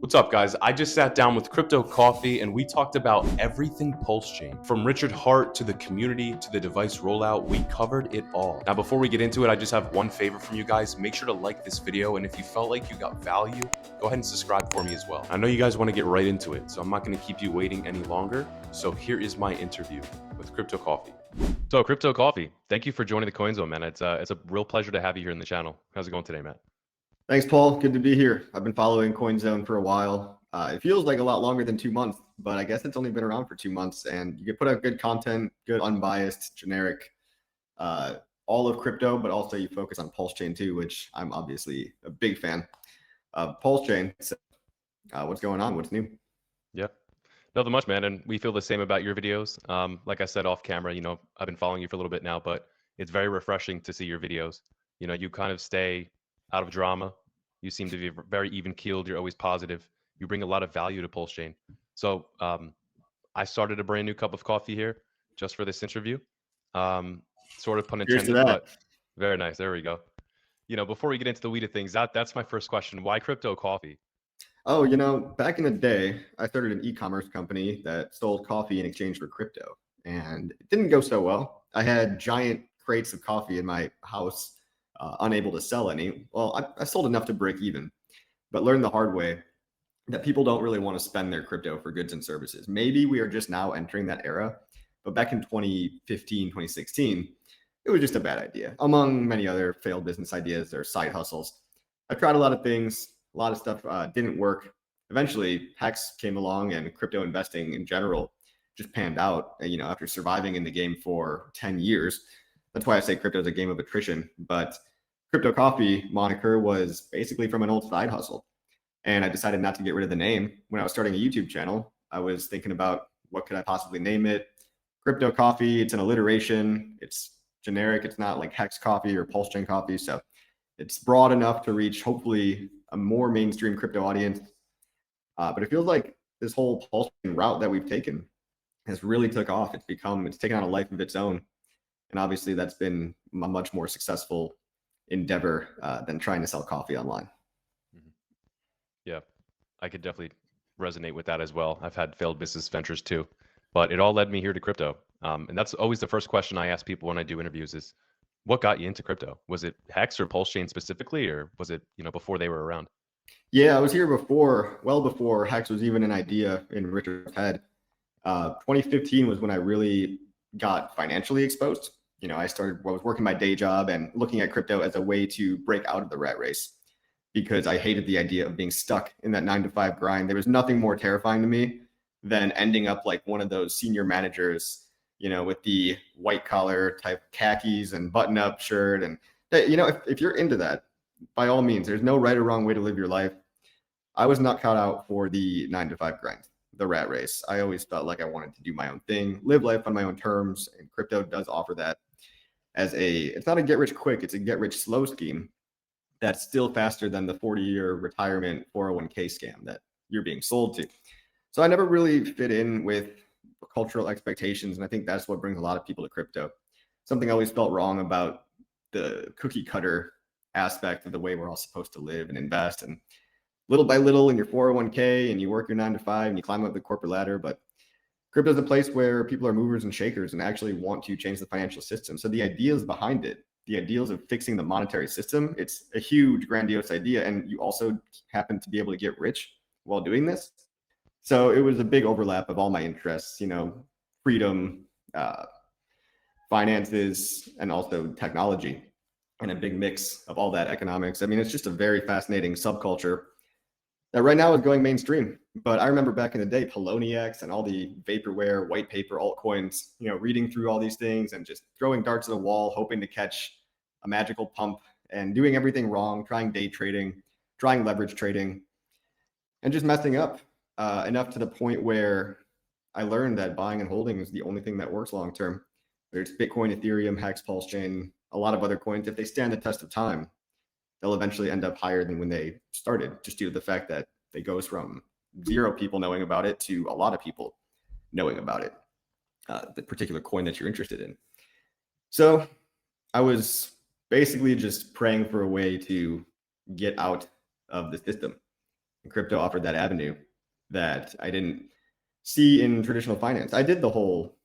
What's up, guys? I just sat down with Crypto Coffee and we talked about everything PulseChain. From Richard Hart to the community to the device rollout, we covered it all. Now, before we get into it, I just have one favor from you guys. Make sure to like this video, and if you felt like you got value, go ahead and subscribe for me as well. I know you guys want to get right into it, so I'm not going to keep you waiting any longer. So here is my interview with Crypto Coffee. So, Crypto Coffee, thank you for joining the Coin Zone, man. It's a real pleasure to have you here in the channel. How's it going today, Matt? Thanks, Paul. Good to be here. I've been following CoinZone for a while. It feels like a lot longer than 2 months, but I guess it's only been around for 2 months. And you can put out good content, good, unbiased, generic, all of crypto, but also you focus on PulseChain too, which I'm obviously a big fan of PulseChain. So, what's going on? What's new? Yeah. Nothing much, man. And we feel the same about your videos. Like I said off camera, I've been following you for a little bit now, but it's very refreshing to see your videos. You kind of stay out of drama. You seem to be very even keeled. You're always positive. You bring a lot of value to PulseChain. So I started a brand new cup of coffee here just for this interview. Sort of pun intended, but very nice. There we go. Before we get into the weed of things, that's my first question. Why Crypto Coffee? Oh, back in the day, I started an e-commerce company that sold coffee in exchange for crypto, and it didn't go so well. I had giant crates of coffee in my house, unable to sell any. Well, I sold enough to break even, but learned the hard way that people don't really want to spend their crypto for goods and services. Maybe we are just now entering that era, but back in 2015, 2016, it was just a bad idea. Among many other failed business ideas or side hustles, I tried a lot of things. A lot of stuff didn't work. Eventually, Hex came along, and crypto investing in general just panned out. After surviving in the game for 10 years, that's why I say crypto is a game of attrition. But Crypto Coffee moniker was basically from an old side hustle. And I decided not to get rid of the name. When I was starting a YouTube channel, I was thinking about what could I possibly name it. Crypto Coffee, it's an alliteration. It's generic. It's not like Hex Coffee or PulseChain Coffee. So it's broad enough to reach, hopefully, a more mainstream crypto audience. But it feels like this whole PulseChain route that we've taken has really took off. It's taken on a life of its own. And obviously that's been a much more successful endeavor than trying to sell coffee online. Yeah, I could definitely resonate with that as well. I've had failed business ventures too, but it all led me here to crypto. And that's always the first question I ask people when I do interviews is, what got you into crypto? Was it Hex or PulseChain specifically, or was it, before they were around? Yeah, I was here well before Hex was even an idea in Richard's head. 2015 was when I really got financially exposed. I was working my day job and looking at crypto as a way to break out of the rat race because I hated the idea of being stuck in that 9-to-5 grind. There was nothing more terrifying to me than ending up like one of those senior managers, with the white collar type khakis and button up shirt. And, if you're into that, by all means, there's no right or wrong way to live your life. I was not cut out for the 9-to-5 grind, the rat race. I always felt like I wanted to do my own thing, live life on my own terms. And crypto does offer that it's not a get rich quick, it's a get rich slow scheme that's still faster than the 40-year retirement 401k scam that you're being sold to. So I never really fit in with cultural expectations. And I think that's what brings a lot of people to crypto. Something I always felt wrong about the cookie cutter aspect of the way we're all supposed to live and invest. And little by little in your 401k, and you work your 9-to-5 and you climb up the corporate ladder. But crypto is a place where people are movers and shakers and actually want to change the financial system. So the ideas behind it, the ideals of fixing the monetary system, it's a huge, grandiose idea. And you also happen to be able to get rich while doing this. So it was a big overlap of all my interests, freedom, finances, and also technology, and a big mix of all that economics. I mean, it's just a very fascinating subculture that right now is going mainstream. But I remember back in the day, Poloniex and all the vaporware, white paper, altcoins, reading through all these things and just throwing darts at the wall, hoping to catch a magical pump and doing everything wrong, trying day trading, trying leverage trading, and just messing up enough to the point where I learned that buying and holding is the only thing that works long term. There's Bitcoin, Ethereum, Hex, PulseChain, a lot of other coins. If they stand the test of time, they'll eventually end up higher than when they started, just due to the fact that it goes from 0 people knowing about it to a lot of people knowing about it, the particular coin that you're interested in. So I was basically just praying for a way to get out of the system. And crypto offered that avenue that I didn't see in traditional finance. I did the whole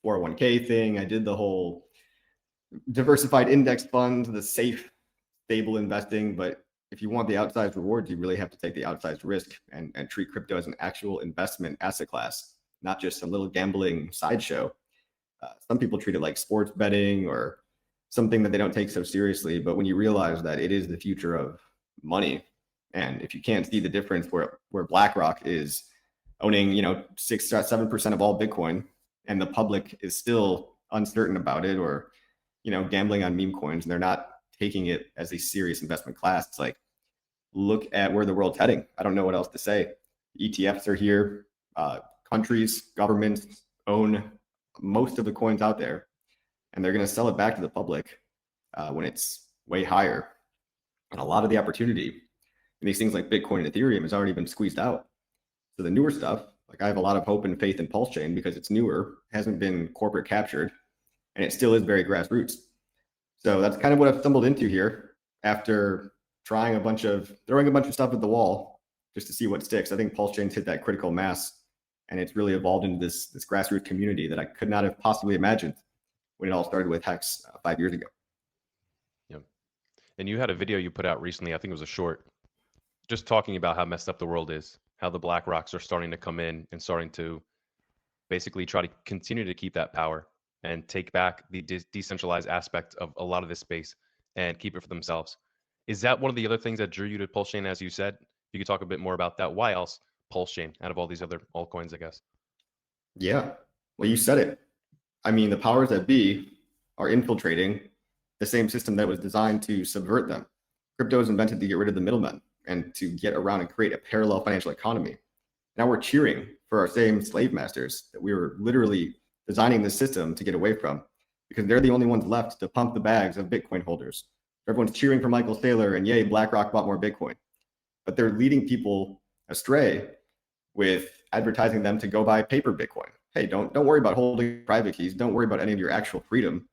401k thing. I did the whole diversified index fund, the safe, stable investing. But if you want the outsized rewards, you really have to take the outsized risk and treat crypto as an actual investment asset class, not just some little gambling sideshow. Some people treat it like sports betting or something that they don't take so seriously. But when you realize that it is the future of money, and if you can't see the difference where BlackRock is owning, 6-7% of all Bitcoin, and the public is still uncertain about it, or, gambling on meme coins, and they're not taking it as a serious investment class. It's like, look at where the world's heading. I don't know what else to say. ETFs are here. Countries, governments own most of the coins out there, and they're going to sell it back to the public when it's way higher. And a lot of the opportunity in these things like Bitcoin and Ethereum has already been squeezed out. So the newer stuff, like I have a lot of hope and faith in PulseChain because it's newer, hasn't been corporate captured, and it still is very grassroots. So that's kind of what I've stumbled into here after throwing a bunch of stuff at the wall just to see what sticks. I think PulseChain's hit that critical mass, and it's really evolved into this grassroots community that I could not have possibly imagined when it all started with Hex 5 years ago. Yeah. And you had a video you put out recently, I think it was a short, just talking about how messed up the world is, how the Black Rocks are starting to come in and starting to basically try to continue to keep that power and take back the decentralized aspect of a lot of this space and keep it for themselves. Is that one of the other things that drew you to PulseChain, as you said? You could talk a bit more about that. Why else PulseChain out of all these other altcoins, I guess? Yeah, well, you said it. I mean, the powers that be are infiltrating the same system that was designed to subvert them. Crypto was invented to get rid of the middlemen and to get around and create a parallel financial economy. Now we're cheering for our same slave masters that we were literally designing this system to get away from, because they're the only ones left to pump the bags of Bitcoin holders. Everyone's cheering for Michael Saylor and yay, BlackRock bought more Bitcoin. But they're leading people astray with advertising them to go buy paper Bitcoin. Hey, don't worry about holding private keys. Don't worry about any of your actual freedom.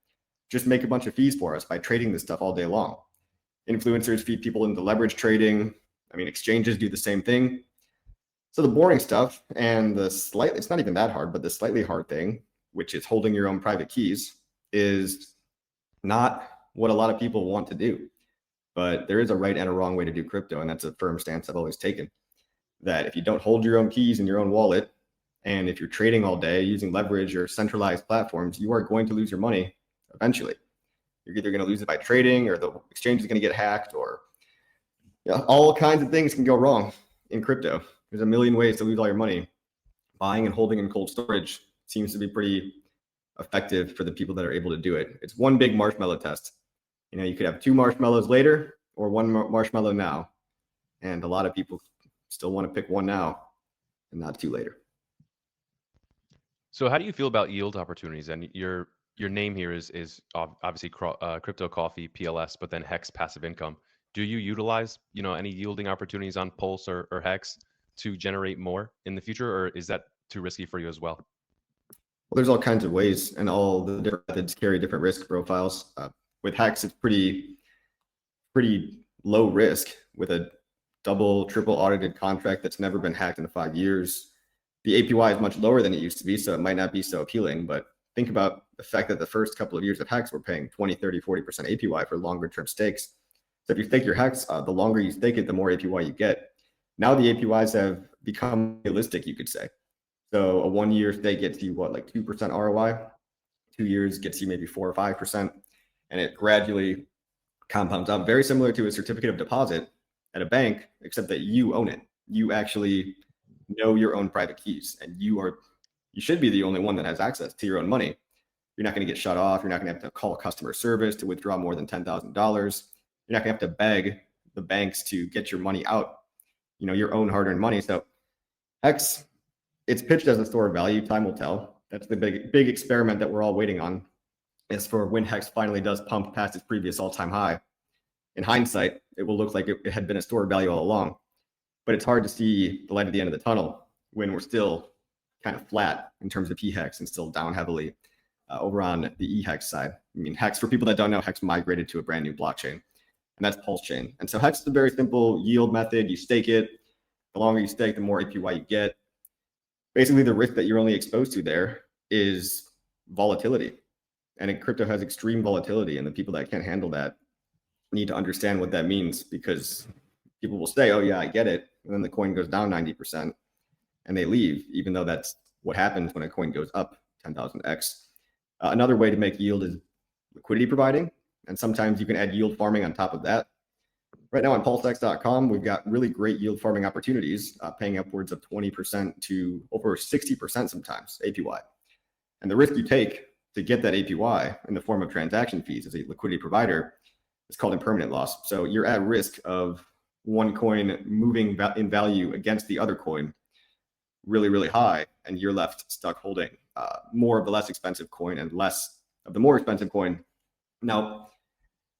Just make a bunch of fees for us by trading this stuff all day long. Influencers feed people into leverage trading. I mean, exchanges do the same thing. So the boring stuff and it's not even that hard, but the slightly hard thing, which is holding your own private keys, is not what a lot of people want to do. But there is a right and a wrong way to do crypto, and that's a firm stance I've always taken. That if you don't hold your own keys in your own wallet, and if you're trading all day using leverage or centralized platforms, you are going to lose your money eventually. You're either going to lose it by trading, or the exchange is going to get hacked, or all kinds of things can go wrong in crypto. There's a million ways to lose all your money. Buying and holding in cold storage seems to be pretty effective for the people that are able to do it. It's one big marshmallow test. You could have 2 marshmallows later or 1 marshmallow now. And a lot of people still want to pick one now and not 2 later. So how do you feel about yield opportunities? And your name here is obviously Crypto Coffee, PLS, but then Hex Passive Income. Do you utilize any yielding opportunities on Pulse or Hex to generate more in the future, or is that too risky for you as well? Well, there's all kinds of ways, and all the different methods carry different risk profiles. With Hex, it's pretty low risk with a double, triple audited contract that's never been hacked in 5 years. The APY is much lower than it used to be, so it might not be so appealing. But think about the fact that the first couple of years of Hex, we're paying 20, 30, 40% APY for longer term stakes. So if you stake your Hex, the longer you stake it, the more APY you get. Now the APYs have become realistic, you could say. So a 1 year stake gets you like 2% ROI. 2 years gets you maybe 4 or 5%, and it gradually compounds up, very similar to a certificate of deposit at a bank, except that you own it. You actually know your own private keys, and you should be the only one that has access to your own money. You're not going to get shut off. You're not going to have to call customer service to withdraw more than $10,000. You're not going to have to beg the banks to get your money out, your own hard-earned money. So Hex, it's pitched as a store of value. Time will tell. That's the big experiment that we're all waiting on, is for when Hex finally does pump past its previous all-time high. In hindsight, it will look like it had been a store of value all along, but it's hard to see the light at the end of the tunnel when we're still kind of flat in terms of P-Hex and still down heavily over on the E-Hex side. I mean, Hex, for people that don't know, Hex migrated to a brand new blockchain, and that's PulseChain. And so Hex is a very simple yield method. You stake it, The longer you stake, the more APY you get. Basically, the risk that you're only exposed to there is volatility. And crypto has extreme volatility, and the people that can't handle that need to understand what that means, because people will say, oh yeah, I get it. And then the coin goes down 90% and they leave, even though that's what happens when a coin goes up 10,000x. Another way to make yield is liquidity providing. And sometimes you can add yield farming on top of that. Right now on pulsex.com, we've got really great yield farming opportunities, paying upwards of 20% to over 60% sometimes APY. And the risk you take to get that APY in the form of transaction fees as a liquidity provider is called impermanent loss. So you're at risk of one coin moving in value against the other coin really, really high, and you're left stuck holding more of the less expensive coin and less of the more expensive coin. Now,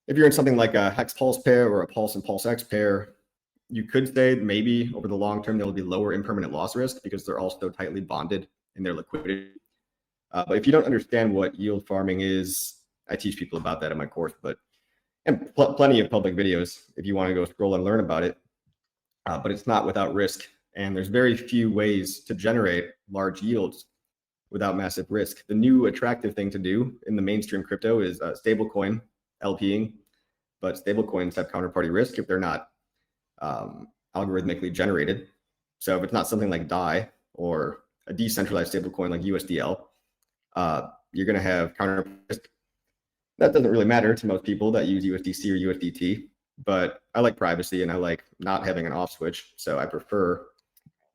if you're in something like a Hex Pulse pair or a Pulse and PulseX pair, you could say maybe over the long term there will be lower impermanent loss risk because they're all so tightly bonded in their liquidity. But if you don't understand what yield farming is, I teach people about that in my course, and plenty of public videos if you want to go scroll and learn about it. But it's not without risk, and there's very few ways to generate large yields without massive risk. The new attractive thing to do in the mainstream crypto is stablecoin LPing, but stablecoins have counterparty risk if they're not algorithmically generated. So if it's not something like DAI or a decentralized stablecoin like USDL, you're going to have counterparty risk. That doesn't really matter to most people that use USDC or USDT, but I like privacy and I like not having an off switch. So I prefer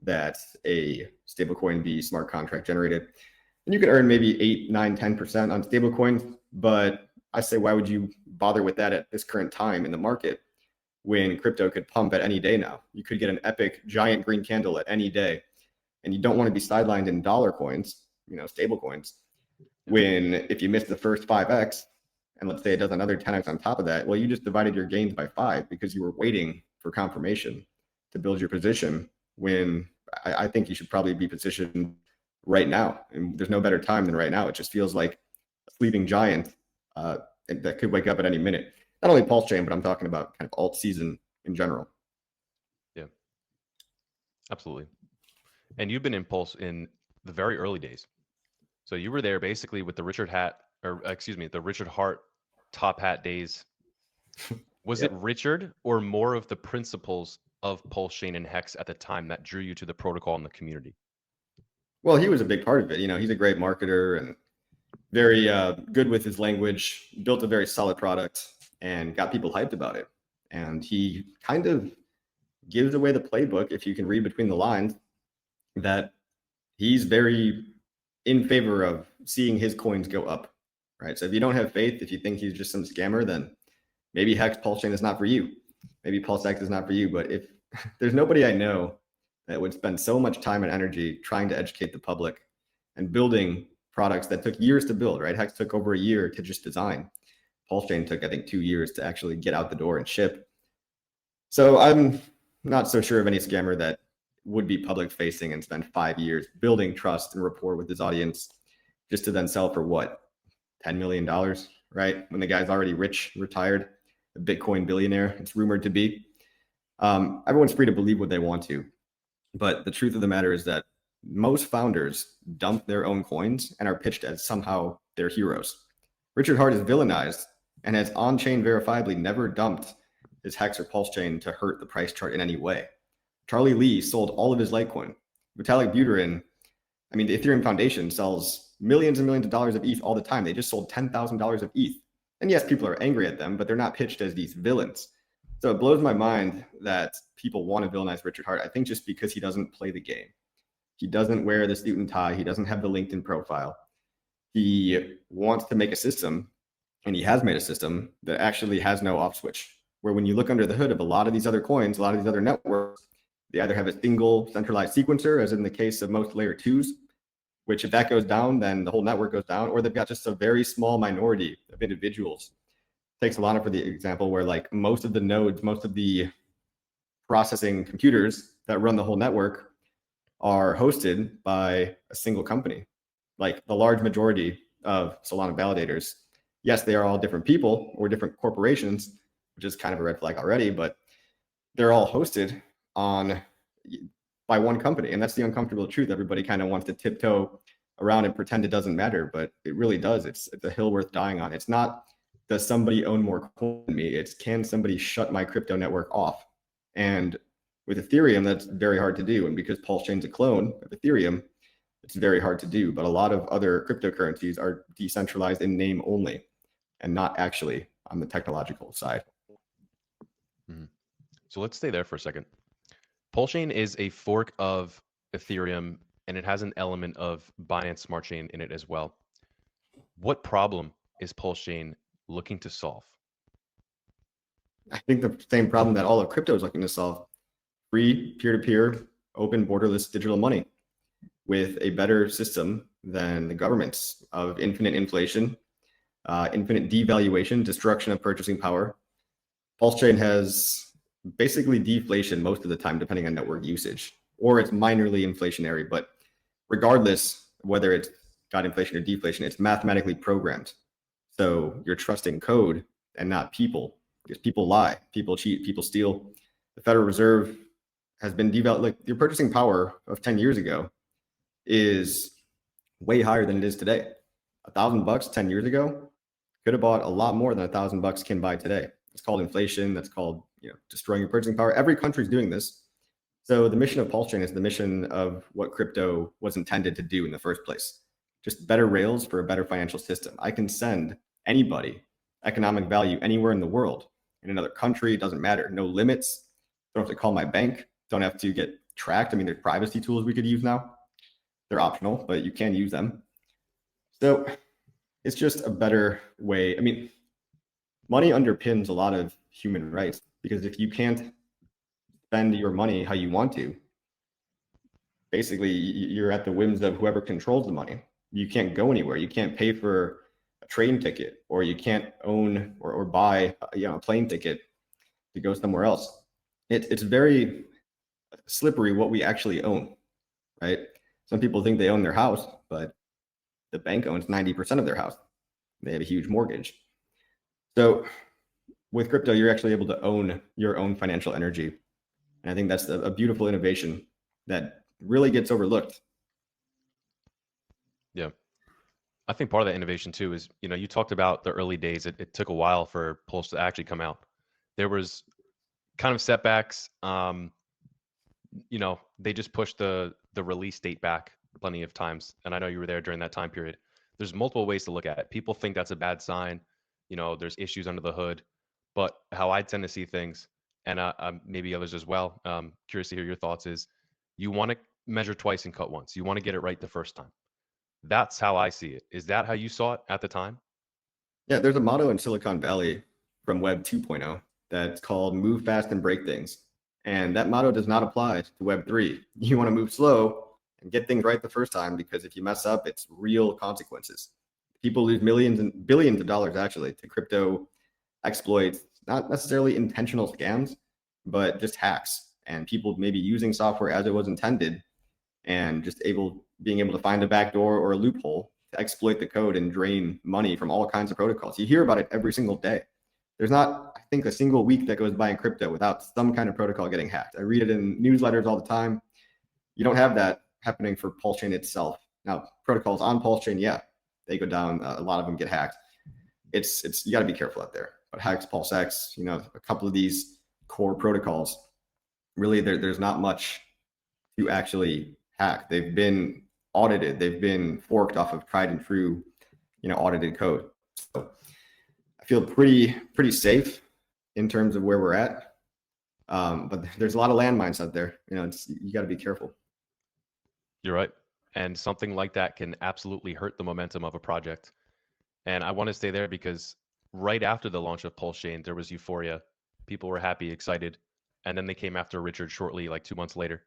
that a stablecoin be smart contract generated. And you can earn maybe 8, 9, 10% on stablecoins, but I say, why would you bother with that at this current time in the market when crypto could pump at any day now? You could get an epic giant green candle at any day, and you don't want to be sidelined in dollar coins, stable coins, when if you miss the first 5x, and let's say it does another 10x on top of that, well, you just divided your gains by 5 because you were waiting for confirmation to build your position, when I think you should probably be positioned right now. And there's no better time than right now. It just feels like a sleeping giant that could wake up at any minute. Not only PulseChain, but I'm talking about kind of alt season in general. Yeah, absolutely. And you've been in Pulse in the very early days. So you were there basically with the Richard Hart top hat days. Was Yep. it Richard or more of the principles of PulseChain and Hex at the time that drew you to the protocol and the community? Well, he was a big part of it. He's a great marketer and very good with his language, built a very solid product and got people hyped about it. And he kind of gives away the playbook, if you can read between the lines, that he's very in favor of seeing his coins go up, right? So if you don't have faith, if you think he's just some scammer, then maybe Hex PulseChain is not for you. Maybe PulseX is not for you. But if there's nobody I know that would spend so much time and energy trying to educate the public and building products that took years to build, right? Hex took over a year to just design. PulseChain took, I think, 2 years to actually get out the door and ship. So I'm not so sure of any scammer that would be public facing and spend 5 years building trust and rapport with his audience just to then sell for what? $10 million, right? When the guy's already rich, retired, a Bitcoin billionaire, it's rumored to be. Everyone's free to believe what they want to. But the truth of the matter is that most founders dump their own coins and are pitched as somehow their heroes. Richard Hart is villainized and has on-chain verifiably never dumped his Hex or PulseChain to hurt the price chart in any way. Charlie Lee sold all of his Litecoin. Vitalik Buterin, the Ethereum Foundation sells millions and millions of dollars of ETH all the time. They just sold $10,000 of ETH. And yes, people are angry at them, but they're not pitched as these villains. So it blows my mind that people want to villainize Richard Hart. I think just because he doesn't play the game. He doesn't wear the suit and tie. He doesn't have the LinkedIn profile. He wants to make a system, and he has made a system that actually has no off switch, where when you look under the hood of a lot of these other coins, a lot of these other networks, they either have a single centralized sequencer, as in the case of most layer 2s, which if that goes down, then the whole network goes down, or they've got just a very small minority of individuals. Take Solana for the example, where like most of the nodes, most of the processing computers that run the whole network are hosted by a single company. Like the large majority of Solana validators, yes, they are all different people or different corporations, which is kind of a red flag already, but they're all hosted on by one company. And that's the uncomfortable truth. Everybody kind of wants to tiptoe around and pretend it doesn't matter, but it really does. It's a hill worth dying on. It's not, does somebody own more coin than me? It's, can somebody shut my crypto network off? And with Ethereum, that's very hard to do. And because PulseChain's a clone of Ethereum, it's very hard to do. But a lot of other cryptocurrencies are decentralized in name only and not actually on the technological side. So let's stay there for a second. PulseChain is a fork of Ethereum, and it has an element of Binance Smart Chain in it as well. What problem is PulseChain looking to solve? I think the same problem that all of crypto is looking to solve: free, peer-to-peer, open, borderless digital money with a better system than the governments of infinite inflation, infinite devaluation, destruction of purchasing power. PulseChain has basically deflation most of the time, depending on network usage, or it's minorly inflationary. But regardless of whether it's got inflation or deflation, it's mathematically programmed. So you're trusting code and not people, because people lie, people cheat, people steal. The Federal Reserve has been devalued. Like, your purchasing power of 10 years ago is way higher than it is today. $1,000 10 years ago could have bought a lot more than $1,000 can buy today. It's called inflation. That's called, destroying your purchasing power. Every country's doing this. So the mission of PulseChain is the mission of what crypto was intended to do in the first place. Just better rails for a better financial system. I can send anybody economic value anywhere in the world, in another country. It doesn't matter. No limits. Don't have to call my bank. Don't have to get tracked. I mean, there's privacy tools we could use now. They're optional, but you can use them. So it's just a better way. I mean, money underpins a lot of human rights, because if you can't spend your money how you want to, basically you're at the whims of whoever controls the money. You can't go anywhere. You can't pay for a train ticket, or you can't own or buy a plane ticket to go somewhere else. It's very slippery what we actually own, right? Some people think they own their house, but the bank owns 90% of their house. They have a huge mortgage. So with crypto, you're actually able to own your own financial energy. And I think that's a beautiful innovation that really gets overlooked. Yeah. I think part of that innovation too is, you talked about the early days. It took a while for Pulse to actually come out. There was kind of setbacks. They just pushed the release date back plenty of times. And I know you were there during that time period. There's multiple ways to look at it. People think that's a bad sign. There's issues under the hood. But how I tend to see things, and maybe others as well, curious to hear your thoughts, is you want to measure twice and cut once. You want to get it right the first time. That's how I see it. Is that how you saw it at the time? Yeah, there's a motto in Silicon Valley from Web 2.0 that's called move fast and break things. And that motto does not apply to Web 3. You want to move slow and get things right the first time, because if you mess up, it's real consequences. People lose millions and billions of dollars actually to crypto exploits, not necessarily intentional scams, but just hacks, and people maybe using software as it was intended and just being able to find a backdoor or a loophole to exploit the code and drain money from all kinds of protocols. You hear about it every single day. There's not, I think, a single week that goes by in crypto without some kind of protocol getting hacked. I read it in newsletters all the time. You don't have that happening for PulseChain itself. Now, protocols on PulseChain, yeah, they go down. A lot of them get hacked. You got to be careful out there. But Hex, PulseX, a couple of these core protocols, really there's not much to actually hack. They've been audited. They've been forked off of tried and true, audited code. So I feel pretty safe in terms of where we're at. But there's a lot of landmines out there. You got to be careful. You're right. And something like that can absolutely hurt the momentum of a project. And I want to stay there because right after the launch of PulseChain, there was euphoria. People were happy, excited. And then they came after Richard shortly, like 2 months later.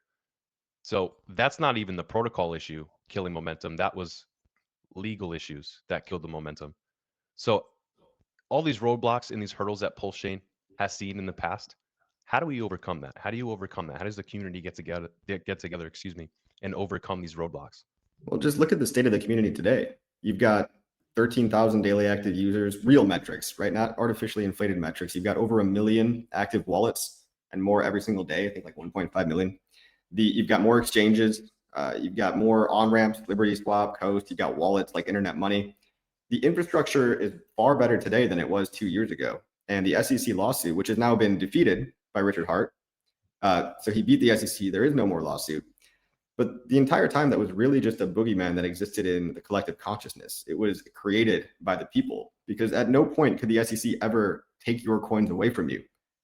So that's not even the protocol issue killing momentum. That was legal issues that killed the momentum. So all these roadblocks and these hurdles that PulseChain has seen in the past, how do we overcome that? How do you overcome that? How does the community get together, and overcome these roadblocks? Well, just look at the state of the community today. You've got 13,000 daily active users, real metrics, right? Not artificially inflated metrics. You've got over 1 million active wallets and more every single day. I think like 1.5 million. You've got more exchanges, you've got more on ramps, Liberty Swap, Coast, you've got wallets like Internet Money. The infrastructure is far better today than it was 2 years ago. And the SEC lawsuit, which has now been defeated by Richard Hart, so he beat the SEC. There is no more lawsuit. But the entire time, that was really just a boogeyman that existed in the collective consciousness. It was created by the people, because at no point could the SEC ever take your coins away from you.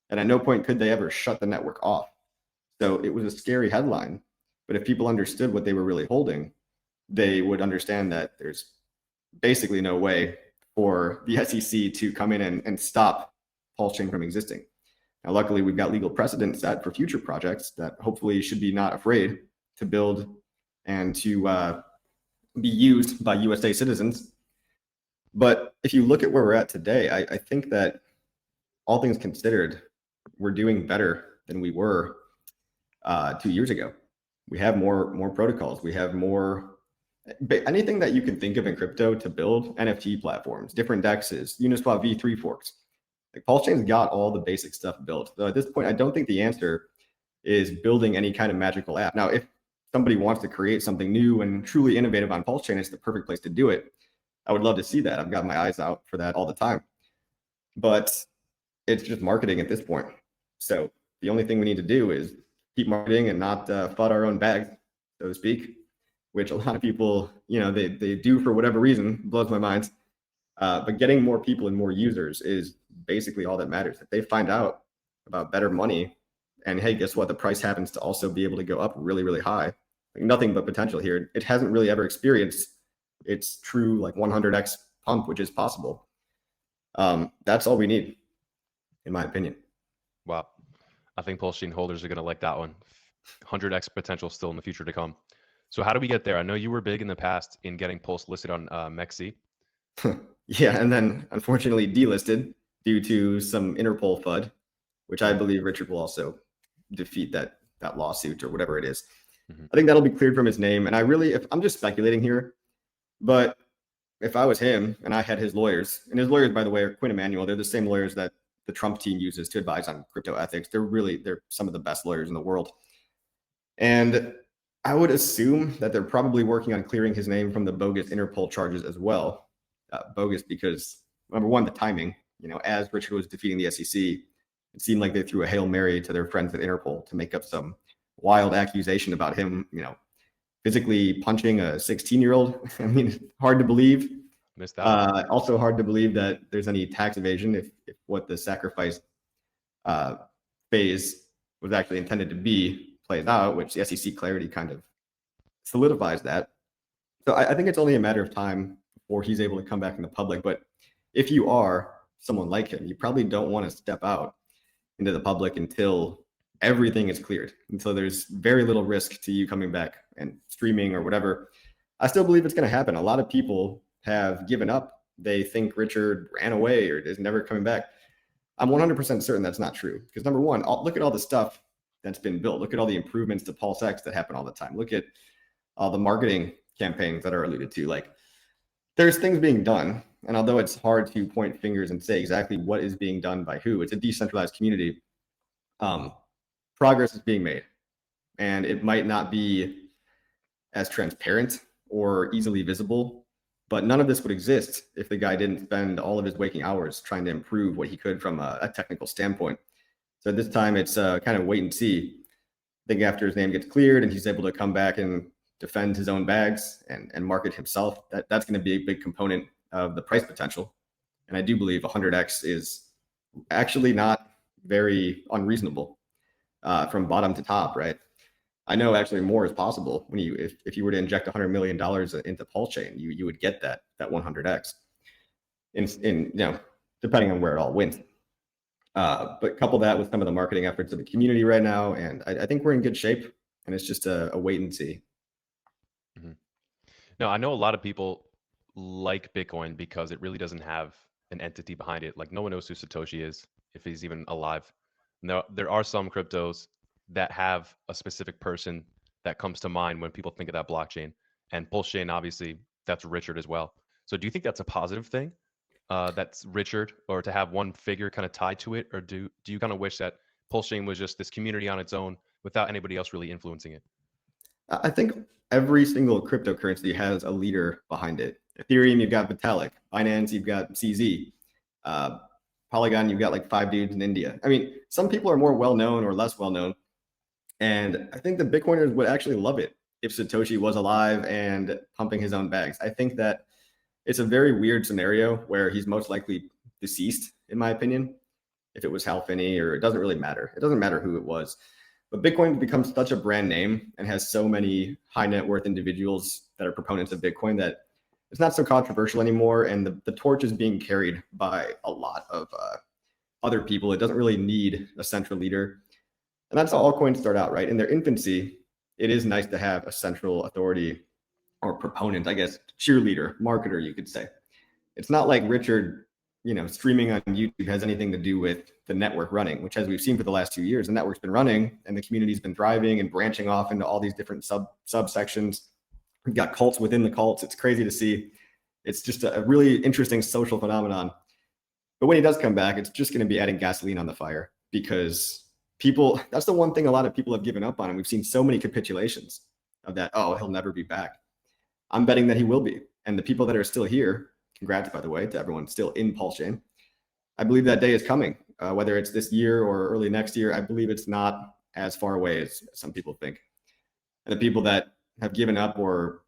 And at no point could they ever shut the network off. So it was a scary headline. But if people understood what they were really holding, they would understand that there's basically no way for the SEC to come in and stop PulseChain from existing. Now, luckily, we've got legal precedent set for future projects that hopefully should be not afraid to build and to be used by USA citizens. But if you look at where we're at today, I think that all things considered, we're doing better than we were 2 years ago. We have more protocols. We have more, anything that you can think of in crypto to build NFT platforms, different dexes, Uniswap V3 forks. Like PulseChain's got all the basic stuff built. So at this point, I don't think the answer is building any kind of magical app. Now, if somebody wants to create something new and truly innovative on PulseChain, it's the perfect place to do it. I would love to see that. I've got my eyes out for that all the time. But it's just marketing at this point. So the only thing we need to do is keep marketing and not FUD our own bags, so to speak, which a lot of people, they do for whatever reason. Blows my mind. But getting more people and more users is basically all that matters. If they find out about better money, and hey, guess what? The price happens to also be able to go up really, really high. Like, nothing but potential here. It hasn't really ever experienced its true like 100x pump, which is possible. That's all we need, in my opinion. Wow. I think PulseChain holders are going to like that one. 100x potential still in the future to come. So how do we get there? I know you were big in the past in getting Pulse listed on MEXC. Yeah, and then unfortunately delisted due to some Interpol FUD, which I believe Richard will also defeat that lawsuit or whatever it is. Mm-hmm. I think that'll be cleared from his name. And if I'm just speculating here, but if I was him and I had his lawyers, and his lawyers, by the way, are Quinn Emanuel, they're the same lawyers that the Trump team uses to advise on crypto ethics. They're some of the best lawyers in the world. And I would assume that they're probably working on clearing his name from the bogus Interpol charges as well. Bogus because, number one, the timing, as Richard was defeating the SEC, it seemed like they threw a Hail Mary to their friends at Interpol to make up some wild accusation about him, physically punching a 16-year-old. I mean, hard to believe. Missed out. Also hard to believe that there's any tax evasion if what the sacrifice phase was actually intended to be plays out, which the SEC clarity kind of solidifies that. So I think it's only a matter of time before he's able to come back in the public. But if you are someone like him, you probably don't want to step out into the public until everything is cleared, until there's very little risk to you coming back and streaming or whatever. I still believe it's going to happen. A lot of people have given up. They think Richard ran away or is never coming back. I'm 100% certain that's not true. Because number one, look at all the stuff that's been built. Look at all the improvements to PulseX that happen all the time. Look at all the marketing campaigns that are alluded to. Like, there's things being done. And although it's hard to point fingers and say exactly what is being done by who, it's a decentralized community. Progress is being made. And it might not be as transparent or easily visible, but none of this would exist if the guy didn't spend all of his waking hours trying to improve what he could from a technical standpoint. So this time it's kind of wait and see. I think after his name gets cleared and he's able to come back and defend his own bags and market himself, that's going to be a big component of the price potential. And I do believe 100x is actually not very unreasonable from bottom to top, right? I know actually more is possible when if you were to inject $100 million into PulseChain, you would get that 100x in depending on where it all went. But couple that with some of the marketing efforts of the community right now, and I think we're in good shape, and it's just a wait and see. Mm-hmm. No, I know a lot of people like Bitcoin because it really doesn't have an entity behind it. Like, no one knows who Satoshi is, if he's even alive. Now, there are some cryptos that have a specific person that comes to mind when people think of that blockchain. And PulseChain, obviously, that's Richard as well. So do you think that's a positive thing? That's Richard, or to have one figure kind of tied to it? Or do you kind of wish that PulseChain was just this community on its own, without anybody else really influencing it? I think every single cryptocurrency has a leader behind it. Ethereum, you've got Vitalik. Binance, you've got CZ. Uh, Polygon, you've got like 5 dudes in India. I mean, some people are more well known or less well known, and I think the Bitcoiners would actually love it if Satoshi was alive and pumping his own bags. I think that it's a very weird scenario where he's most likely deceased, in my opinion. If it was Hal Finney, or it doesn't really matter. It doesn't matter who it was. But Bitcoin becomes such a brand name and has so many high net worth individuals that are proponents of Bitcoin that it's not so controversial anymore. And the torch is being carried by a lot of other people. It doesn't really need a central leader. And that's how all coins start out, right? In their infancy, it is nice to have a central authority or proponent, I guess, cheerleader, marketer, you could say. It's not like Richard, streaming on YouTube has anything to do with the network running, which, as we've seen for the last 2 years, the network's been running and the community's been thriving and branching off into all these different subsections. We've got cults within the cults. It's crazy to see. It's just a really interesting social phenomenon. But when he does come back, it's just going to be adding gasoline on the fire, because that's the one thing a lot of people have given up on. And we've seen so many capitulations of that. Oh, he'll never be back. I'm betting that he will be. And the people that are still here, congrats, by the way, to everyone still in PulseChain. I believe that day is coming, whether it's this year or early next year. I believe it's not as far away as some people think. And the people that have given up or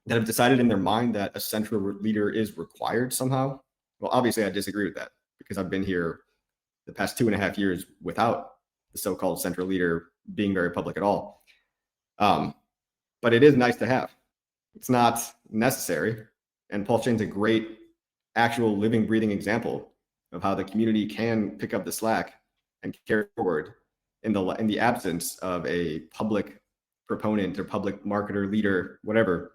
that have decided in their mind that a central leader is required somehow, well, obviously I disagree with that, because I've been here the past 2.5 years without the so-called central leader being very public at all. But it is nice to have. It's not necessary. And PulseChain's a great actual living, breathing example of how the community can pick up the slack and carry forward in the absence of a public proponent or public marketer, leader, whatever.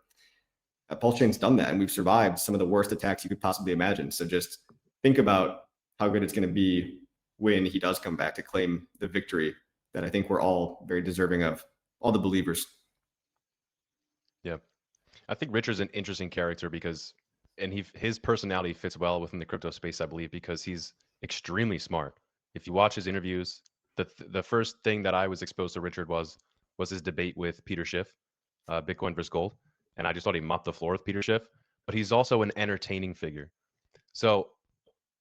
PulseChain's done that, and we've survived some of the worst attacks you could possibly imagine. So just think about how good it's going to be when he does come back to claim the victory that I think we're all very deserving of, all the believers. Yeah. I think Richard's an interesting character because, and his personality fits well within the crypto space, I believe, because he's extremely smart. If you watch his interviews, the first thing that I was exposed to Richard was his debate with Peter Schiff, Bitcoin versus gold, and I just thought he mopped the floor with Peter Schiff. But he's also an entertaining figure, so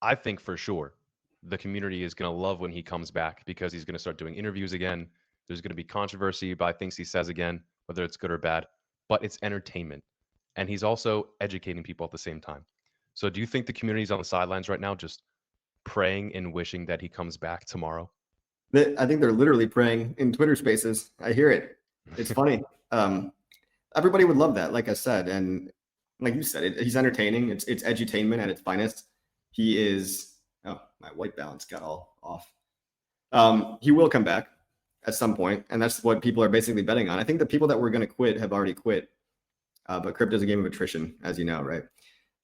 I think for sure the community is going to love when he comes back, because he's going to start doing interviews again. There's going to be controversy by things he says again, whether it's good or bad, but it's entertainment. And he's also educating people at the same time. So do you think the community's on the sidelines right now just praying and wishing that he comes back tomorrow? I think they're literally praying in Twitter spaces. I hear it. It's funny. Everybody would love that, like I said. And like you said, he's entertaining. It's edutainment at its finest. He is, oh, my white balance got all off. He will come back at some point, and that's what people are basically betting on. I think the people that were going to quit have already quit. But crypto's a game of attrition, as you know, right?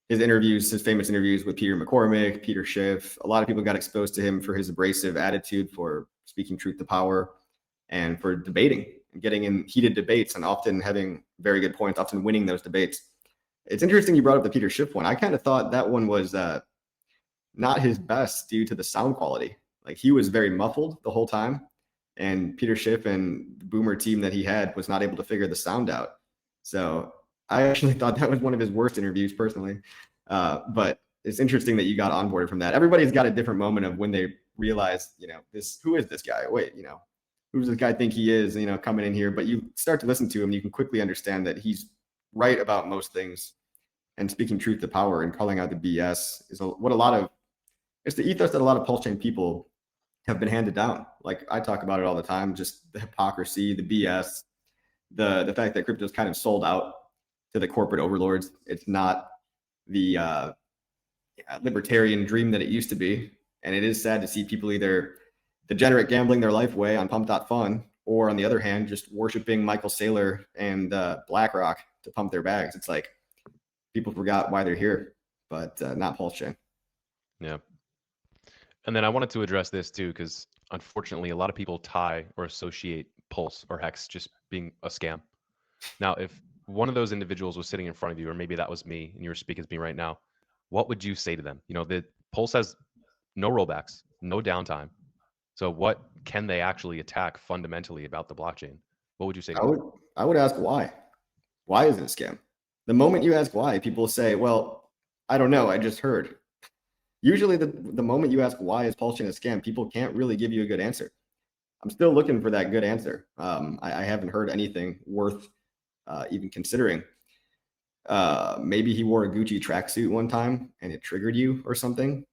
His famous interviews with Peter McCormick, Peter Schiff, a lot of people got exposed to him for his abrasive attitude, for speaking truth to power, and for debating and getting in heated debates, and often having very good points, often winning those debates. It's interesting you brought up the Peter Schiff one. I kind of thought that one was not his best due to the sound quality. Like, he was very muffled the whole time, and Peter Schiff and the boomer team that he had was not able to figure the sound out. So I actually thought that was one of his worst interviews personally. But it's interesting that you got onboarded from that. Everybody's got a different moment of when they realize, who is this guy? Wait, who does this guy think he is, coming in here? But you start to listen to him, you can quickly understand that he's right about most things. And speaking truth to power and calling out the BS is it's the ethos that a lot of PulseChain people have been handed down. Like, I talk about it all the time, just the hypocrisy, the BS, the fact that crypto is kind of sold out to the corporate overlords. It's not the libertarian dream that it used to be. And it is sad to see people either degenerate gambling their life away on pump.fun, or on the other hand, just worshiping Michael Saylor and BlackRock to pump their bags. It's like people forgot why they're here, but not PulseChain. Yeah. And then I wanted to address this too, because unfortunately, a lot of people tie or associate Pulse or Hex just being a scam. Now, if one of those individuals was sitting in front of you, or maybe that was me and you were speaking to me right now, what would you say to them? The Pulse has no rollbacks, no downtime. So what can they actually attack fundamentally about the blockchain? What would you say to I that? would I would ask why. Why is it a scam? The moment you ask why, people say, "Well, I don't know. I just heard." Usually, the moment you ask why is PulseChain a scam, people can't really give you a good answer. I'm still looking for that good answer. I haven't heard anything worth even considering. Maybe he wore a Gucci tracksuit one time and it triggered you or something.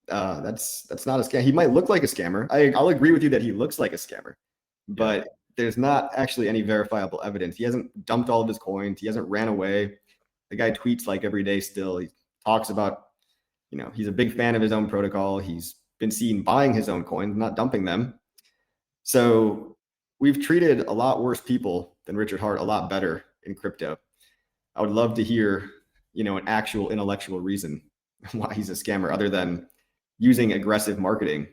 That's not a scam. He might look like a scammer. I'll agree with you that he looks like a scammer, Yeah. but there's not actually any verifiable evidence. He hasn't dumped all of his coins. He hasn't ran away. The guy tweets like every day still. He talks about, he's a big fan of his own protocol. He's been seen buying his own coins, not dumping them. So we've treated a lot worse people than Richard Hart a lot better in crypto. I would love to hear, an actual intellectual reason why he's a scammer other than using aggressive marketing.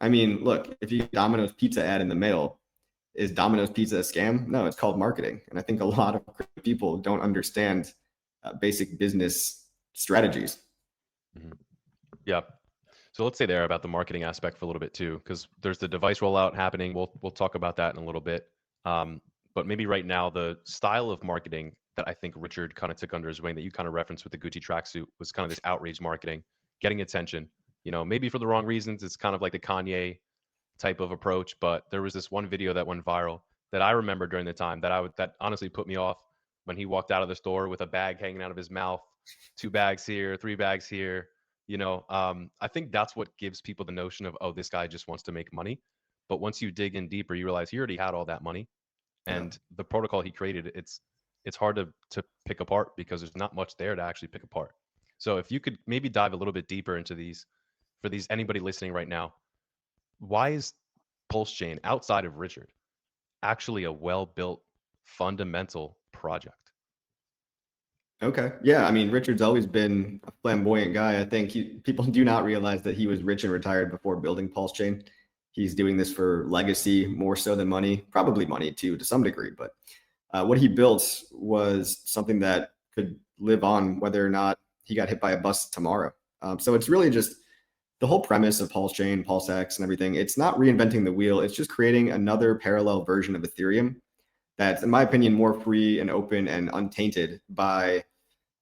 I mean, look, if you get Domino's pizza ad in the mail, is Domino's pizza a scam? No, it's called marketing. And I think a lot of people don't understand basic business strategies. Hmm. Yeah. So let's say there about the marketing aspect for a little bit too, because there's the device rollout happening. We'll talk about that in a little bit. But maybe right now the style of marketing that I think Richard kind of took under his wing that you kind of referenced with the Gucci tracksuit was kind of this outrage marketing, getting attention. Maybe for the wrong reasons. It's kind of like the Kanye type of approach. But there was this one video that went viral that I remember during the time that honestly put me off when he walked out of the store with a bag hanging out of his mouth, 2 bags here, 3 bags here. I think that's what gives people the notion of, oh, this guy just wants to make money. But once you dig in deeper, you realize he already had all that money, Yeah. and the protocol he created, it's hard to pick apart because there's not much there to actually pick apart. So if you could maybe dive a little bit deeper into these, for these anybody listening right now, why is PulseChain outside of Richard actually a well-built fundamental project? Okay. Yeah. I mean, Richard's always been a flamboyant guy. I think people do not realize that he was rich and retired before building PulseChain. He's doing this for legacy more so than money, probably money too, to some degree. But what he built was something that could live on whether or not he got hit by a bus tomorrow. So it's really just the whole premise of PulseChain, PulseX, and everything. It's not reinventing the wheel. It's just creating another parallel version of Ethereum that's, in my opinion, more free and open and untainted by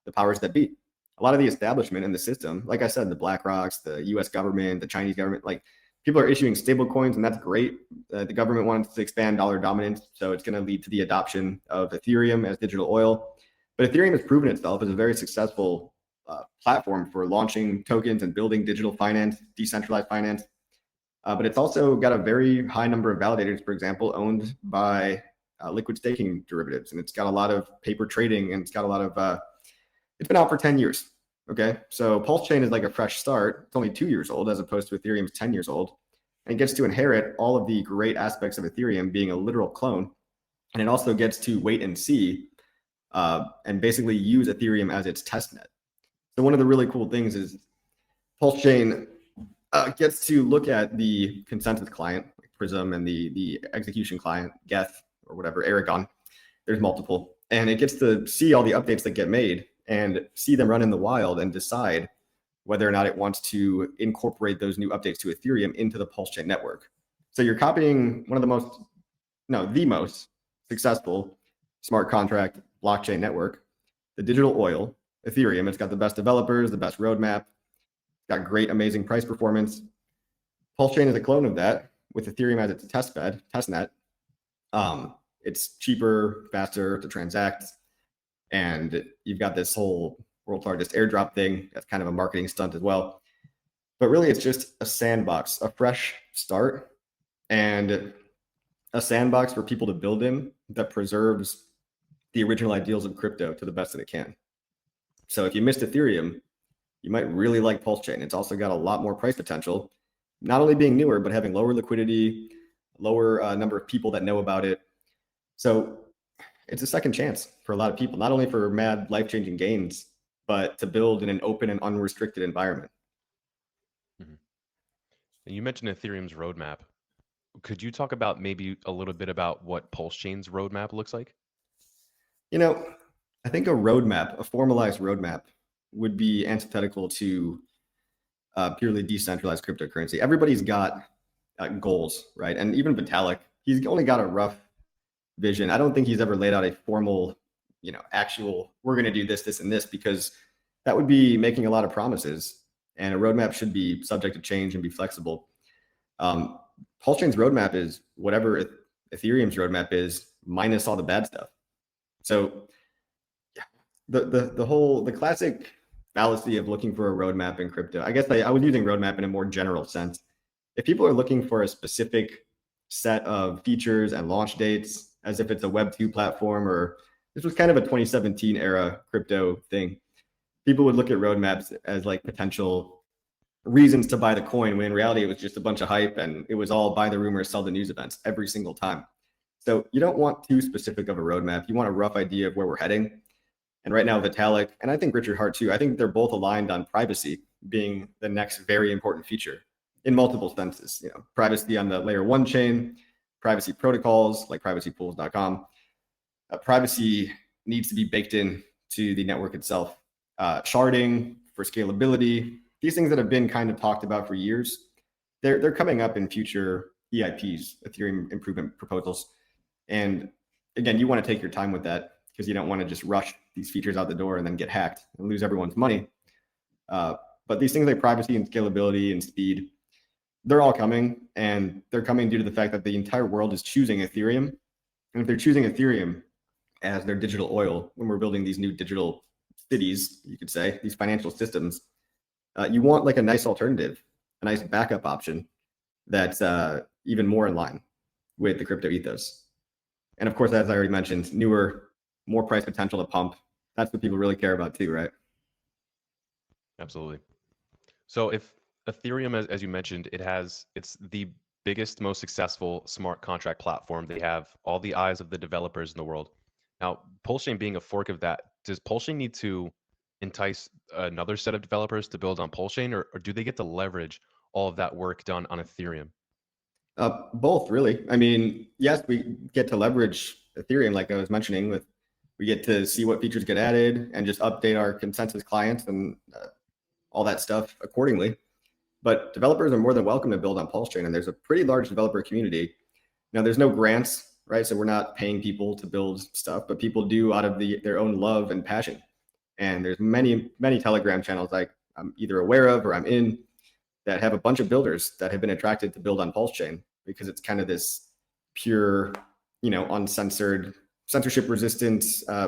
the powers that be. A lot of the establishment in the system, like I said, the BlackRocks, the US government, the Chinese government, like people are issuing stablecoins, and that's great. The government wants to expand dollar dominance, so it's going to lead to the adoption of Ethereum as digital oil. But Ethereum has proven itself as a very successful platform for launching tokens and building digital finance, decentralized finance. But it's also got a very high number of validators, for example, owned by liquid staking derivatives. And it's got a lot of paper trading, and it's got a lot of, it's been out for 10 years. Okay. So PulseChain is like a fresh start. It's only 2 years old as opposed to Ethereum's 10 years old. And it gets to inherit all of the great aspects of Ethereum being a literal clone. And it also gets to wait and see and basically use Ethereum as its testnet. So one of the really cool things is PulseChain gets to look at the consensus client, like Prism, and the execution client, Geth, or whatever, Aragon. There's multiple. And it gets to see all the updates that get made and see them run in the wild and decide whether or not it wants to incorporate those new updates to Ethereum into the PulseChain network. So you're copying one of the most successful smart contract blockchain network, the digital oil, Ethereum. It's got the best developers, the best roadmap, it's got great, amazing price performance. PulseChain is a clone of that with Ethereum as its testnet. It's cheaper, faster to transact, and you've got this whole world's largest airdrop thing. That's kind of a marketing stunt as well. But really, it's just a sandbox, a fresh start, and a sandbox for people to build in that preserves the original ideals of crypto to the best that it can. So if you missed Ethereum, you might really like PulseChain. It's also got a lot more price potential, not only being newer, but having lower liquidity, lower number of people that know about it. So it's a second chance for a lot of people, not only for mad life-changing gains, but to build in an open and unrestricted environment. Mhm. And you mentioned Ethereum's roadmap. Could you talk about maybe a little bit about what PulseChain's roadmap looks like? I think a formalized roadmap would be antithetical to purely decentralized cryptocurrency. Everybody's got goals, right? And even Vitalik, he's only got a rough vision. I don't think he's ever laid out a formal, actual, we're going to do this, this, and this, because that would be making a lot of promises. And a roadmap should be subject to change and be flexible. PulseChain's roadmap is whatever Ethereum's roadmap is, minus all the bad stuff. So yeah, the classic fallacy of looking for a roadmap in crypto, I guess I was using roadmap in a more general sense. If people are looking for a specific set of features and launch dates, as if it's a Web2 platform, or this was kind of a 2017 era crypto thing, people would look at roadmaps as like potential reasons to buy the coin, when in reality it was just a bunch of hype and it was all buy the rumors, sell the news events every single time. So you don't want too specific of a roadmap. You want a rough idea of where we're heading. And right now, Vitalik, and I think Richard Hart too, I think they're both aligned on privacy being the next very important feature in multiple senses. Privacy on the layer 1 chain, privacy protocols like privacypools.com. Privacy needs to be baked in to the network itself. Sharding for scalability, these things that have been kind of talked about for years, they're coming up in future EIPs, Ethereum improvement proposals. And again, you want to take your time with that, because you don't want to just rush these features out the door and then get hacked and lose everyone's money. But these things like privacy and scalability and speed, they're all coming, and they're coming due to the fact that the entire world is choosing Ethereum. And if they're choosing Ethereum as their digital oil, when we're building these new digital cities, you could say, these financial systems, you want like a nice alternative, a nice backup option that's even more in line with the crypto ethos. And of course, as I already mentioned, newer, more price potential to pump. That's what people really care about too, right? Absolutely. So if Ethereum, as you mentioned, it's the biggest, most successful smart contract platform. They have all the eyes of the developers in the world. Now, PulseChain being a fork of that, does PulseChain need to entice another set of developers to build on PulseChain, or do they get to leverage all of that work done on Ethereum? Both, really. I mean, yes, we get to leverage Ethereum, like I was mentioning, we get to see what features get added and just update our consensus clients and all that stuff accordingly. But developers are more than welcome to build on PulseChain, and there's a pretty large developer community. Now, there's no grants, right? So we're not paying people to build stuff, but people do out of their own love and passion. And there's many Telegram channels like I'm either aware of or I'm in that have a bunch of builders that have been attracted to build on PulseChain, because it's kind of this pure, uncensored, censorship-resistant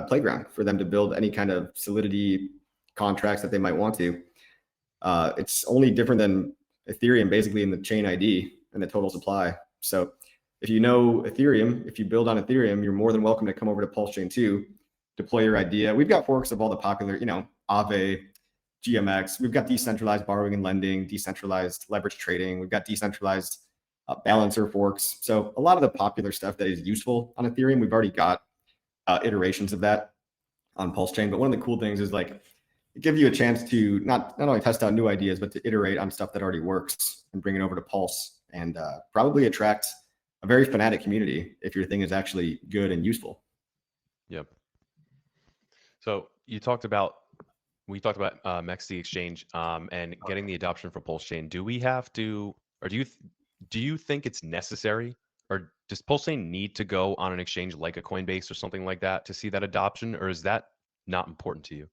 playground for them to build any kind of Solidity contracts that they might want to. It's only different than Ethereum, basically, in the chain ID and the total supply. So if you know Ethereum, if you build on Ethereum, you're more than welcome to come over to PulseChain too, deploy your idea. We've got forks of all the popular, Aave, GMX. We've got decentralized borrowing and lending, decentralized leverage trading. We've got decentralized balancer forks. So a lot of the popular stuff that is useful on Ethereum, we've already got iterations of that on PulseChain. But one of the cool things is like, it gives you a chance to not only test out new ideas, but to iterate on stuff that already works and bring it over to Pulse, and probably attract a very fanatic community if your thing is actually good and useful. Yep. So we talked about MEXC exchange and getting the adoption for PulseChain. Do we have to, or do you think it's necessary, or does PulseChain need to go on an exchange like a Coinbase or something like that to see that adoption, or is that not important to you?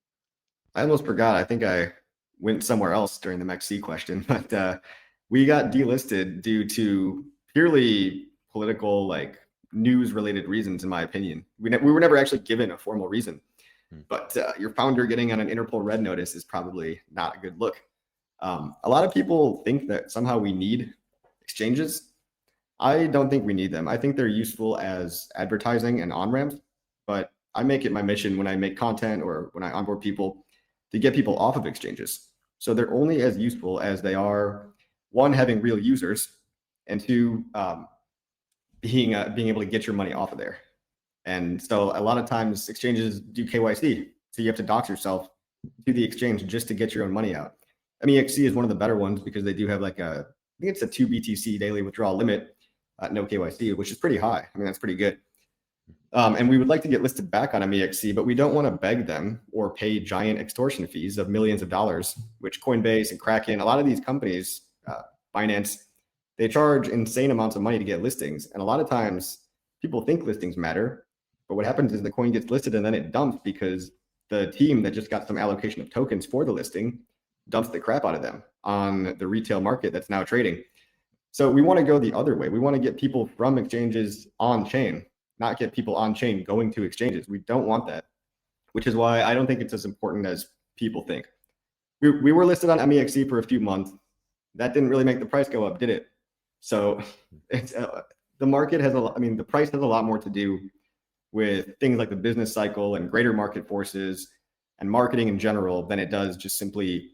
I almost forgot. I think I went somewhere else during the MEXC question, but we got delisted due to purely political, like news-related reasons, in my opinion. We were never actually given a formal reason. But your founder getting on an Interpol red notice is probably not a good look. A lot of people think that somehow we need exchanges. I don't think we need them. I think they're useful as advertising and on-ramps, but I make it my mission when I make content or when I onboard people to get people off of exchanges. So they're only as useful as they are, one, having real users, and two, being able to get your money off of there. And so a lot of times exchanges do KYC. So you have to dox yourself to the exchange just to get your own money out. MEXC is one of the better ones because they do have like I think it's a 2 BTC daily withdrawal limit, no KYC, which is pretty high. I mean, that's pretty good. And we would like to get listed back on MEXC, but we don't want to beg them or pay giant extortion fees of millions of dollars, which Coinbase and Kraken, a lot of these companies, Binance, They charge insane amounts of money to get listings. And a lot of times people think listings matter, but what happens is the coin gets listed and then it dumps because the team that just got some allocation of tokens for the listing dumps the crap out of them on the retail market that's now trading. So we want to go the other way. We want to get people from exchanges on chain, not get people on chain going to exchanges. We don't want that, which is why I don't think it's as important as people think. We were listed on MEXC for a few months. That didn't really make the price go up, did it? So it's the market has the price has a lot more to do with things like the business cycle and greater market forces and marketing in general than it does just simply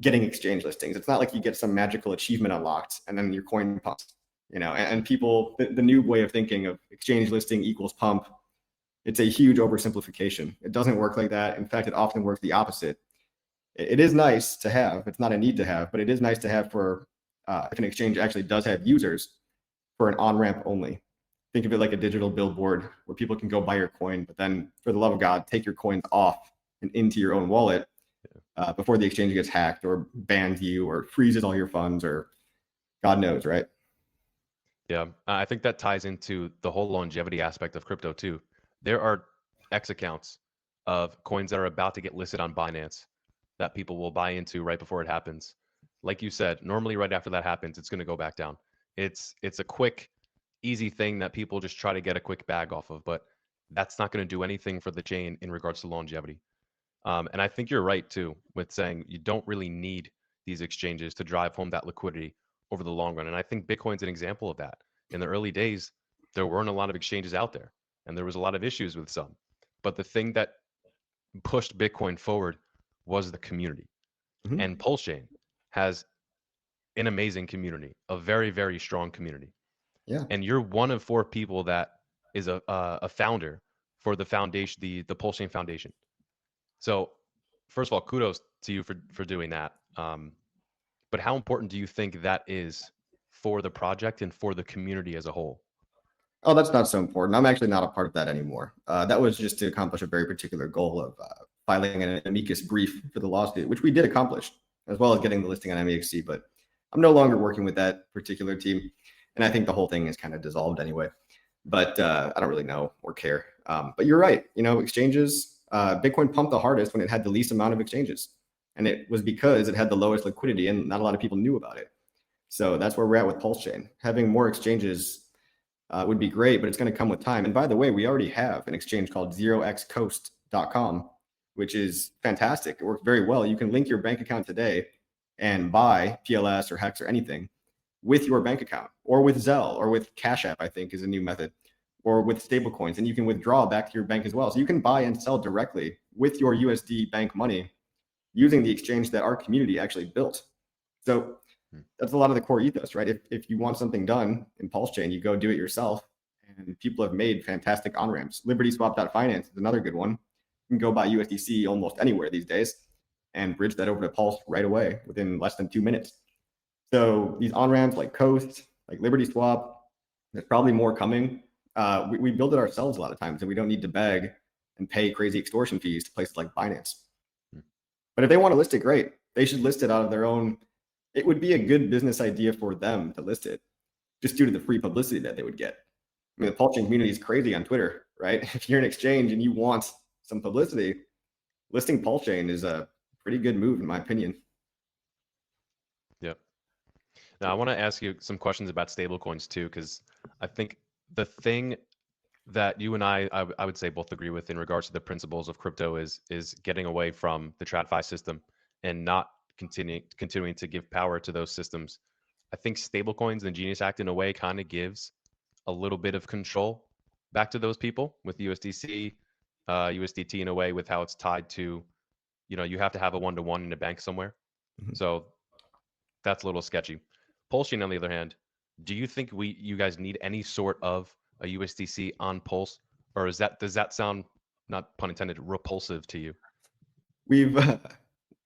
getting exchange listings. It's not like you get some magical achievement unlocked and then your coin pumps, and people, the new way of thinking of exchange listing equals pump, it's a huge oversimplification. It doesn't work like that. In fact, it often works the opposite. It is nice to have, it's not a need to have, but it is nice to have for if an exchange actually does have users for an on-ramp only. Think of it like a digital billboard where people can go buy your coin, but then for the love of God, take your coins off and into your own wallet before the exchange gets hacked or bans you or freezes all your funds or God knows, right? Yeah, I think that ties into the whole longevity aspect of crypto too. There are X accounts of coins that are about to get listed on Binance that people will buy into right before it happens. Like you said, normally right after that happens, it's going to go back down. It's a quick, easy thing that people just try to get a quick bag off of, but that's not going to do anything for the chain in regards to longevity. And I think you're right too with saying you don't really need these exchanges to drive home that liquidity over the long run. And I think Bitcoin's an example of that. In the early days, there weren't a lot of exchanges out there, and there was a lot of issues with some. But the thing that pushed Bitcoin forward was the community. Mhm. And PulseChain has an amazing community, a very, very strong community. Yeah. And you're one of 4 people that is a founder for the foundation, the PulseChain Foundation. So, first of all, kudos to you for doing that. But how important do you think that is for the project and for the community as a whole? Oh, that's not so important. I'm actually not a part of that anymore. That was just to accomplish a very particular goal of filing an amicus brief for the lawsuit, which we did accomplish, as well as getting the listing on MEXC. But I'm no longer working with that particular team, and I think the whole thing is kind of dissolved anyway. But I don't really know or care. But you're right. Exchanges, Bitcoin pumped the hardest when it had the least amount of exchanges, and it was because it had the lowest liquidity, and not a lot of people knew about it. So that's where we're at with PulseChain. Having more exchanges would be great, but it's going to come with time. And by the way, we already have an exchange called zeroxcoast.com, which is fantastic. It works very well. You can link your bank account today and buy PLS or HEX or anything with your bank account, or with Zelle, or with Cash App, I think is a new method, or with stablecoins, and you can withdraw back to your bank as well. So you can buy and sell directly with your USD bank money using the exchange that our community actually built. So that's a lot of the core ethos, right? If you want something done in PulseChain, you go do it yourself. And people have made fantastic on-ramps. LibertySwap.finance is another good one. You can go buy USDC almost anywhere these days and bridge that over to Pulse right away within less than 2 minutes. So these on-ramps like Coast, like LibertySwap, there's probably more coming. We build it ourselves a lot of times, and we don't need to beg and pay crazy extortion fees to places like Binance. But if they want to list it, great. They should list it out of their own. It would be a good business idea for them to list it, just due to the free publicity that they would get. I mean, the PulseChain community is crazy on Twitter, right? If you're an exchange and you want some publicity, listing PulseChain is a pretty good move, in my opinion. Yep. Now, I want to ask you some questions about stablecoins too, because I think the thing that you and I would say both agree with in regards to the principles of crypto is getting away from the TradFi system and not continuing to give power to those systems. I think stablecoins and Genius Act in a way kind of gives a little bit of control back to those people with USDC, USDT in a way with how it's tied to, you have to have a one-to-one in a bank somewhere. Mm-hmm. So that's a little sketchy. PulseChain, on the other hand, do you think you guys need any sort of a USDC on Pulse, or does that sound, not pun intended, repulsive to you? We've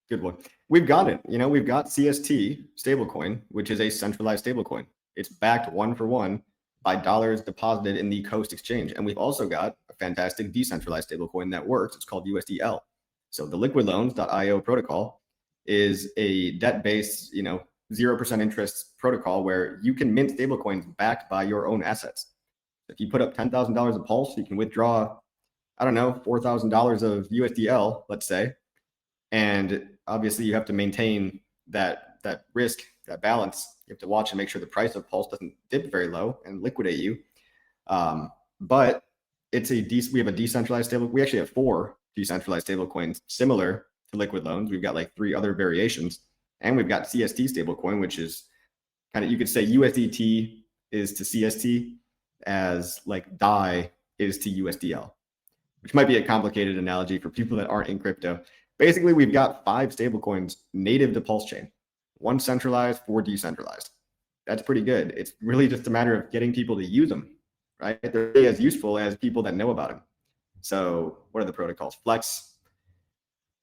good one. We've got it. We've got CST stablecoin, which is a centralized stablecoin. It's backed 1-for-1 by dollars deposited in the Coast exchange, and we've also got a fantastic decentralized stablecoin that works. It's called USDL. So the liquidloans.io protocol is a debt-based, 0% interest protocol where you can mint stablecoins backed by your own assets. If you put up $10,000 of Pulse, you can withdraw, I don't know, $4,000 of USDL, let's say. And obviously you have to maintain that risk, that balance. You have to watch and make sure the price of Pulse doesn't dip very low and liquidate you. But it's we have a decentralized stable. We actually have 4 decentralized stablecoins similar to liquid loans. We've got like 3 other variations, and we've got CST stablecoin, which is kind of, you could say USDT is to CST as like DAI is to USDL, which might be a complicated analogy for people that aren't in crypto. Basically, we've got 5 stablecoins native to PulseChain, 1 centralized, 4 decentralized. That's pretty good. It's really just a matter of getting people to use them, right? They're really as useful as people that know about them. So what are the protocols? Flex.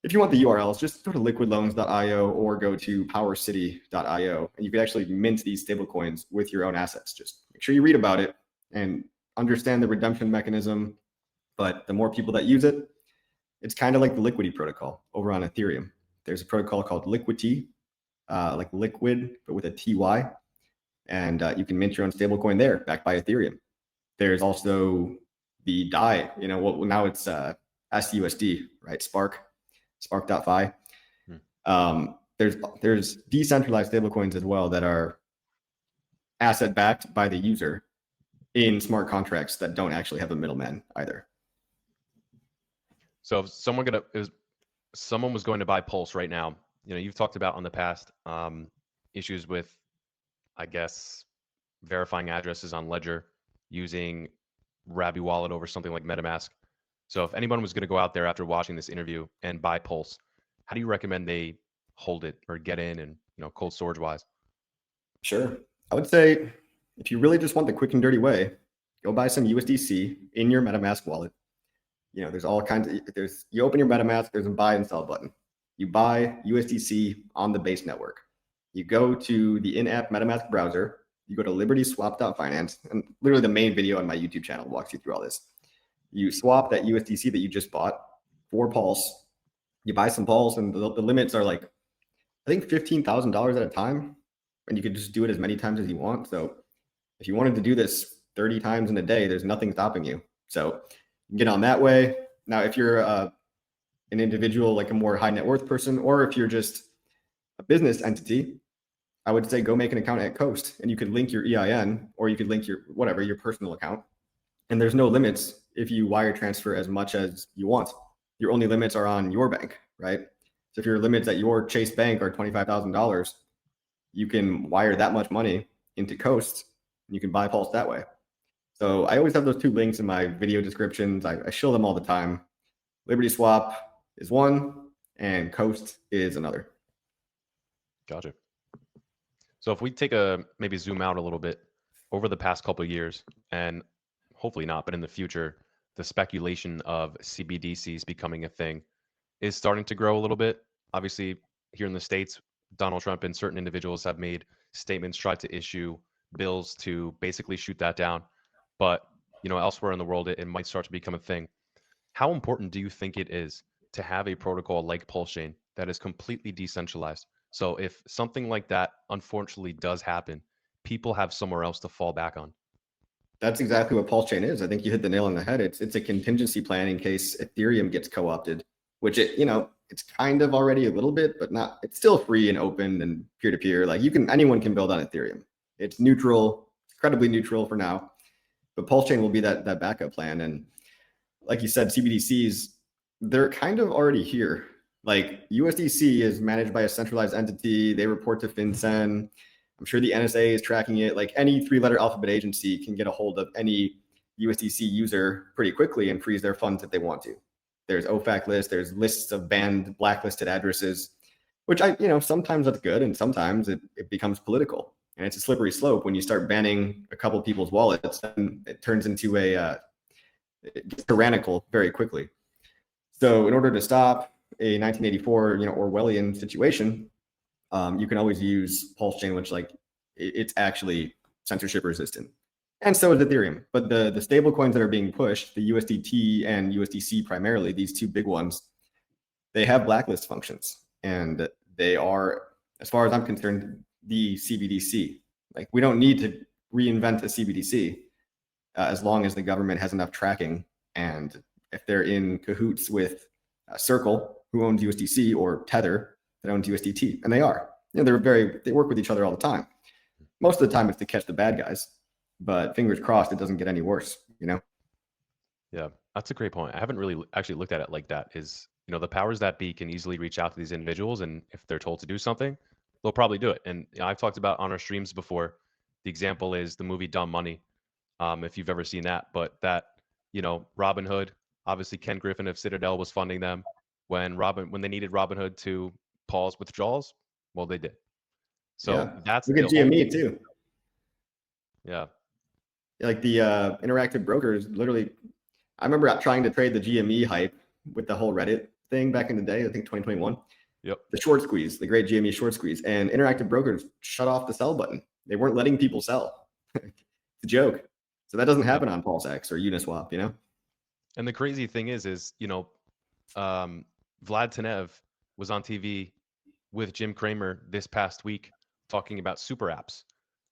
If you want the URLs, just go to liquidloans.io or go to powercity.io, and you can actually mint these stablecoins with your own assets. Just make sure you read about it and understand the redemption mechanism. But the more people that use it, it's kind of like the Liquidity protocol over on Ethereum. There's a protocol called Liquidity, like liquid, but with a TY. And you can mint your own stablecoin there, backed by Ethereum. There's also the DAI, well, now it's SUSD, right? Spark.fi. There's decentralized stablecoins as well that are asset backed by the user in smart contracts that don't actually have a middleman either. So if someone was going to buy Pulse right now, you've talked about on the past issues with, I guess, verifying addresses on Ledger using Rabby Wallet over something like MetaMask. So if anyone was going to go out there after watching this interview and buy Pulse, how do you recommend they hold it or get in and, cold storage wise? Sure. I would say if you really just want the quick and dirty way, go buy some USDC in your MetaMask wallet. There's all kinds of, you open your MetaMask, there's a buy and sell button. You buy USDC on the base network. You go to the in-app MetaMask browser, you go to libertyswap.finance, and literally the main video on my YouTube channel walks you through all this. You swap that USDC that you just bought for Pulse. You buy some Pulse, and the limits are like, I think $15,000 at a time, and you could just do it as many times as you want. So if you wanted to do this 30 times in a day, there's nothing stopping you. So you can get on that way. Now, if you're an individual, like a more high net worth person, or if you're just a business entity, I would say go make an account at Coast, and you could link your EIN, or you could link your personal account. And there's no limits if you wire transfer as much as you want. Your only limits are on your bank, right? So if your limits at your Chase Bank are $25,000, you can wire that much money into Coast, and you can buy Pulse that way. So I always have those 2 links in my video descriptions. I show them all the time. Liberty Swap is one, and Coast is another. Gotcha. So if we take maybe zoom out a little bit over the past couple of years, and hopefully not, but in the future, the speculation of CBDCs becoming a thing is starting to grow a little bit. Obviously, here in the States, Donald Trump and certain individuals have made statements, tried to issue bills to basically shoot that down. But, elsewhere in the world, it might start to become a thing. How important do you think it is to have a protocol like PulseChain that is completely decentralized? So if something like that unfortunately does happen, people have somewhere else to fall back on. That's exactly what PulseChain is. I think you hit the nail on the head. It's a contingency plan in case Ethereum gets co-opted, which it's kind of already a little bit, but not. It's still free and open and peer-to-peer. Like anyone can build on Ethereum. It's neutral, incredibly neutral for now. But PulseChain will be that backup plan. And like you said, CBDCs, they're kind of already here. Like USDC is managed by a centralized entity. They report to FinCEN. I'm sure the NSA is tracking it. Like any 3-letter alphabet agency can get a hold of any USDC user pretty quickly and freeze their funds if they want to. There's OFAC lists. There's lists of banned, blacklisted addresses, which sometimes that's good. And sometimes it becomes political. And it's a slippery slope. When you start banning a couple of people's wallets, then it turns into it gets tyrannical very quickly. So in order to stop a 1984, Orwellian situation, you can always use PulseChain, which it's actually censorship resistant. And so is Ethereum. But the stable coins that are being pushed, the USDT and USDC primarily, these 2 big ones, they have blacklist functions. And they are, as far as I'm concerned, the CBDC. Like, we don't need to reinvent a CBDC as long as the government has enough tracking. And if they're in cahoots with Circle, who owns USDC, or Tether, that owns USDT, and they are, they work with each other all the time. Most of the time it's to catch the bad guys, but fingers crossed it doesn't get any worse, Yeah, that's a great point. I haven't really actually looked at it like that. Is, the powers that be can easily reach out to these individuals, and if they're told to do something, they'll probably do it. And I've talked about on our streams before. The example is the movie Dumb Money, if you've ever seen that. But that, Robinhood, obviously Ken Griffin of Citadel was funding them when they needed Robinhood to pause withdrawals. Well, they did. So Yeah. that's Look at GME too. Yeah. Like the interactive brokers, literally, I remember trying to trade the GME hype with the whole Reddit thing back in the day, I think 2021. Yep. The short squeeze, the great GME short squeeze, and interactive brokers shut off the sell button. They weren't letting people sell. It's a joke. So that doesn't happen on PulseX or Uniswap, And the crazy thing is, Vlad Tenev was on TV with Jim Cramer this past week talking about super apps.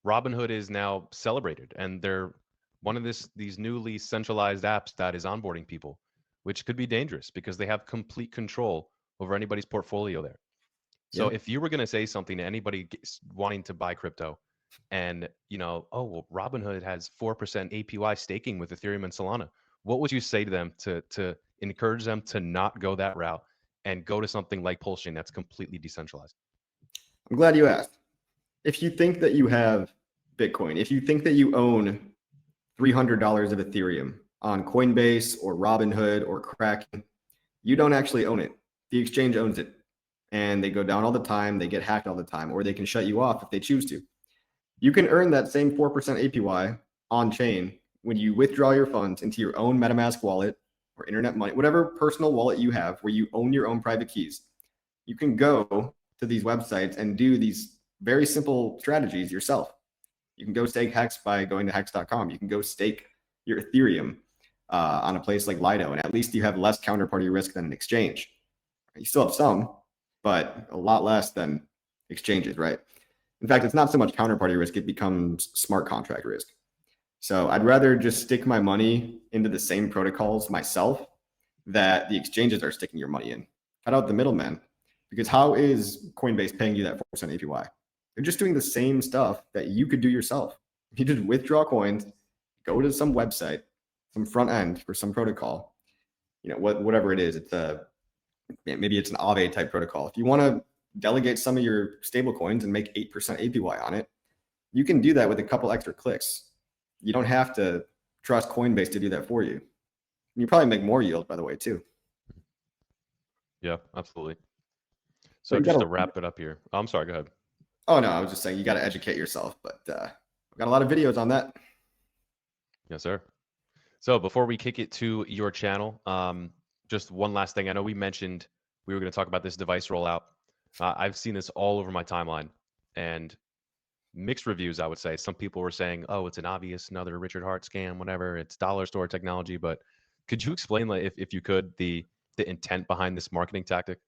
Robinhood is now celebrated, and they're one of these newly centralized apps that is onboarding people, which could be dangerous because they have complete control over anybody's portfolio there. So if you were going to say something to anybody wanting to buy crypto, and oh, well, Robinhood has 4% APY staking with Ethereum and Solana, what would you say to them to encourage them to not go that route and go to something like PulseChain that's completely decentralized? I'm glad you asked. If you think that you have Bitcoin, if you think that you own $300 of Ethereum on Coinbase or Robinhood or Kraken, you don't actually own it. The exchange owns it, and they go down all the time. They get hacked all the time, or they can shut you off if they choose to. You can earn that same 4% APY on chain when you withdraw your funds into your own MetaMask wallet or internet money, whatever personal wallet you have where you own your own private keys. You can go to these websites and do these very simple strategies yourself. You can go stake Hex by going to hex.com. You can go stake your Ethereum on a place like Lido, and at least you have less counterparty risk than an exchange. You still have some, but a lot less than exchanges, right? In fact, it's not so much counterparty risk, it becomes smart contract risk. So I'd rather just stick my money into the same protocols myself that the exchanges are sticking your money in. Cut out the middleman, because how is Coinbase paying you that 4% APY? They're just doing the same stuff that you could do yourself. You just withdraw coins, go to some website, some front end for some protocol, whatever it is. It's maybe it's an Aave type protocol. If you want to delegate some of your stablecoins and make 8% APY on it, you can do that with a couple extra clicks. You don't have to trust Coinbase to do that for you. And you probably make more yield, by the way, too. Yeah, absolutely. So just to wrap it up here. Oh, I'm sorry, go ahead. Oh, no, I was just saying you got to educate yourself, but I've got a lot of videos on that. Yes, sir. So before we kick it to your channel, just one last thing. I know we mentioned we were going to talk about this device rollout. I've seen this all over my timeline, and mixed reviews, I would say. Some people were saying, oh, it's an obvious another Richard Hart scam, whatever. It's dollar store technology. But could you explain, if you could, the intent behind this marketing tactic?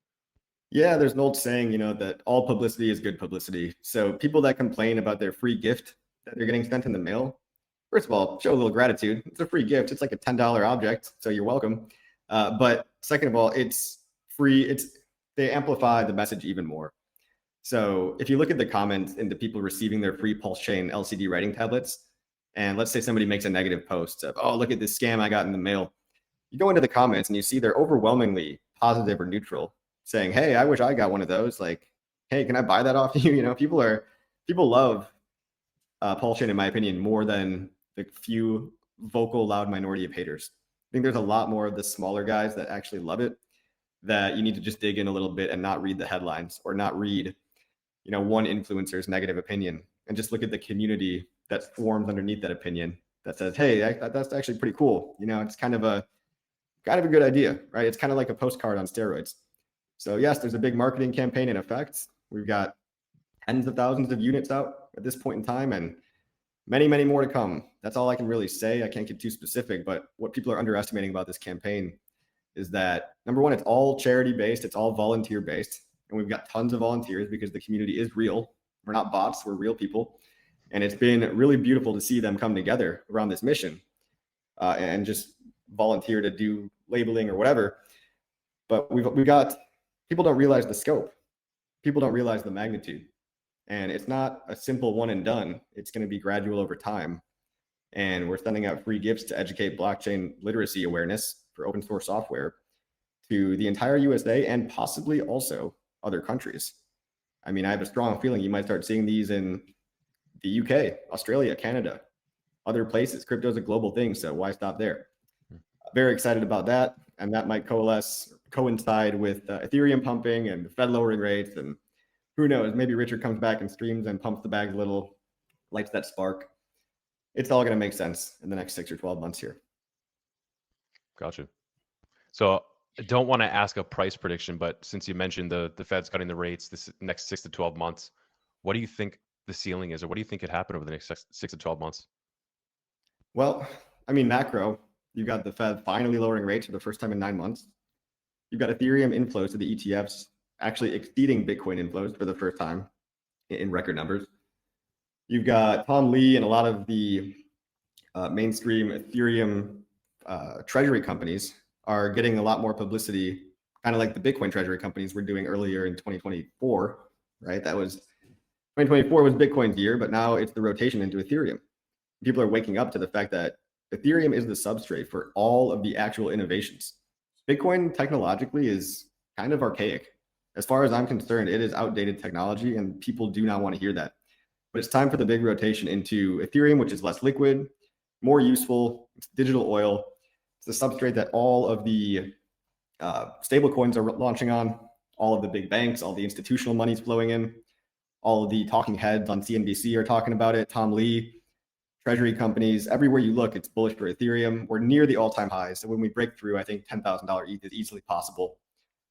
Yeah, there's an old saying, that all publicity is good publicity. So people that complain about their free gift that they're getting sent in the mail, first of all, show a little gratitude. It's a free gift. It's like a $10 object, so you're welcome. But second of all, it's free. They amplify the message even more. So if you look at the comments and the people receiving their free PulseChain LCD writing tablets, and let's say somebody makes a negative post of, oh, look at this scam I got in the mail. You go into the comments and you see they're overwhelmingly positive or neutral, saying, hey, I wish I got one of those. Like, hey, can I buy that off you? People love PulseChain, in my opinion, more than the few vocal, loud minority of haters. I think there's a lot more of the smaller guys that actually love it, that you need to just dig in a little bit and not read the headlines or not read, one influencer's negative opinion, and just look at the community that forms underneath that opinion that says, hey, that's actually pretty cool. It's kind of a good idea, right? It's kind of like a postcard on steroids. So yes, there's a big marketing campaign in effect. We've got tens of thousands of units out at this point in time, and many, many more to come. That's all I can really say. I can't get too specific, but what people are underestimating about this campaign is that, number one, it's all charity based, it's all volunteer based, and we've got tons of volunteers because the community is real, We're not bots, we're real people. And it's been really beautiful to see them come together around this mission and just volunteer to do labeling or whatever. But we've got, people don't realize the scope. People don't realize the magnitude. And it's not a simple one and done. It's going to be gradual over time. And we're sending out free gifts to educate blockchain literacy awareness for open source software to the entire USA and possibly also other countries. I mean, I have a strong feeling you might start seeing these in the UK, Australia, Canada, other places. Crypto is a global thing, so why stop there? Very excited about that. And that might coincide with Ethereum pumping and the Fed lowering rates. And who knows, maybe Richard comes back and streams and pumps the bags a little, lights that spark. It's all going to make sense in the next 6 or 12 months here. Gotcha. So I don't want to ask a price prediction, but since you mentioned the Fed's cutting the rates this next 6 to 12 months, what do you think the ceiling is, or what do you think could happen over the next 6 to 12 months? Well, I mean, macro, you've got the Fed finally lowering rates for the first time in 9 months. You've got Ethereum inflows to the ETFs actually exceeding Bitcoin inflows for the first time in record numbers. You've got Tom Lee and a lot of the mainstream Ethereum treasury companies are getting a lot more publicity, kind of like the Bitcoin treasury companies were doing earlier in 2024, right? 2024 was Bitcoin's year, but now it's the rotation into Ethereum. People are waking up to the fact that Ethereum is the substrate for all of the actual innovations. Bitcoin technologically is kind of archaic. As far as I'm concerned, it is outdated technology and people do not want to hear that. But it's time for the big rotation into Ethereum, which is less liquid, more useful. It's digital oil. It's the substrate that all of the stablecoins are launching on, all of the big banks, all the institutional money's flowing in, all of the talking heads on CNBC are talking about it, Tom Lee, treasury companies, everywhere you look, it's bullish for Ethereum. We're near the all-time highs. So when we break through, I think $10,000 ETH is easily possible.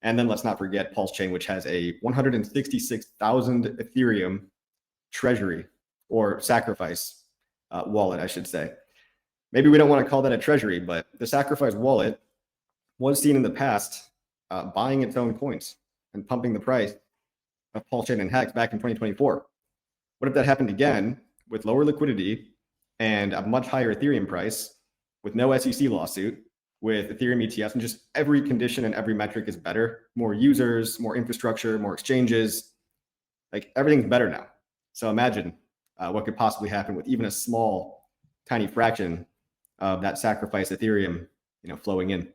And then let's not forget PulseChain, which has a 166,000 Ethereum treasury or sacrifice wallet, I should say. Maybe we don't want to call that a treasury, but the sacrifice wallet was seen in the past buying its own coins and pumping the price of PulseChain and Hex back in 2024. What if that happened again with lower liquidity and a much higher Ethereum price with no SEC lawsuit, with Ethereum ETFs, and just every condition and every metric is better, more users, more infrastructure, more exchanges, like everything's better now. So imagine what could possibly happen with even a small, tiny fraction of that sacrifice Ethereum, flowing in.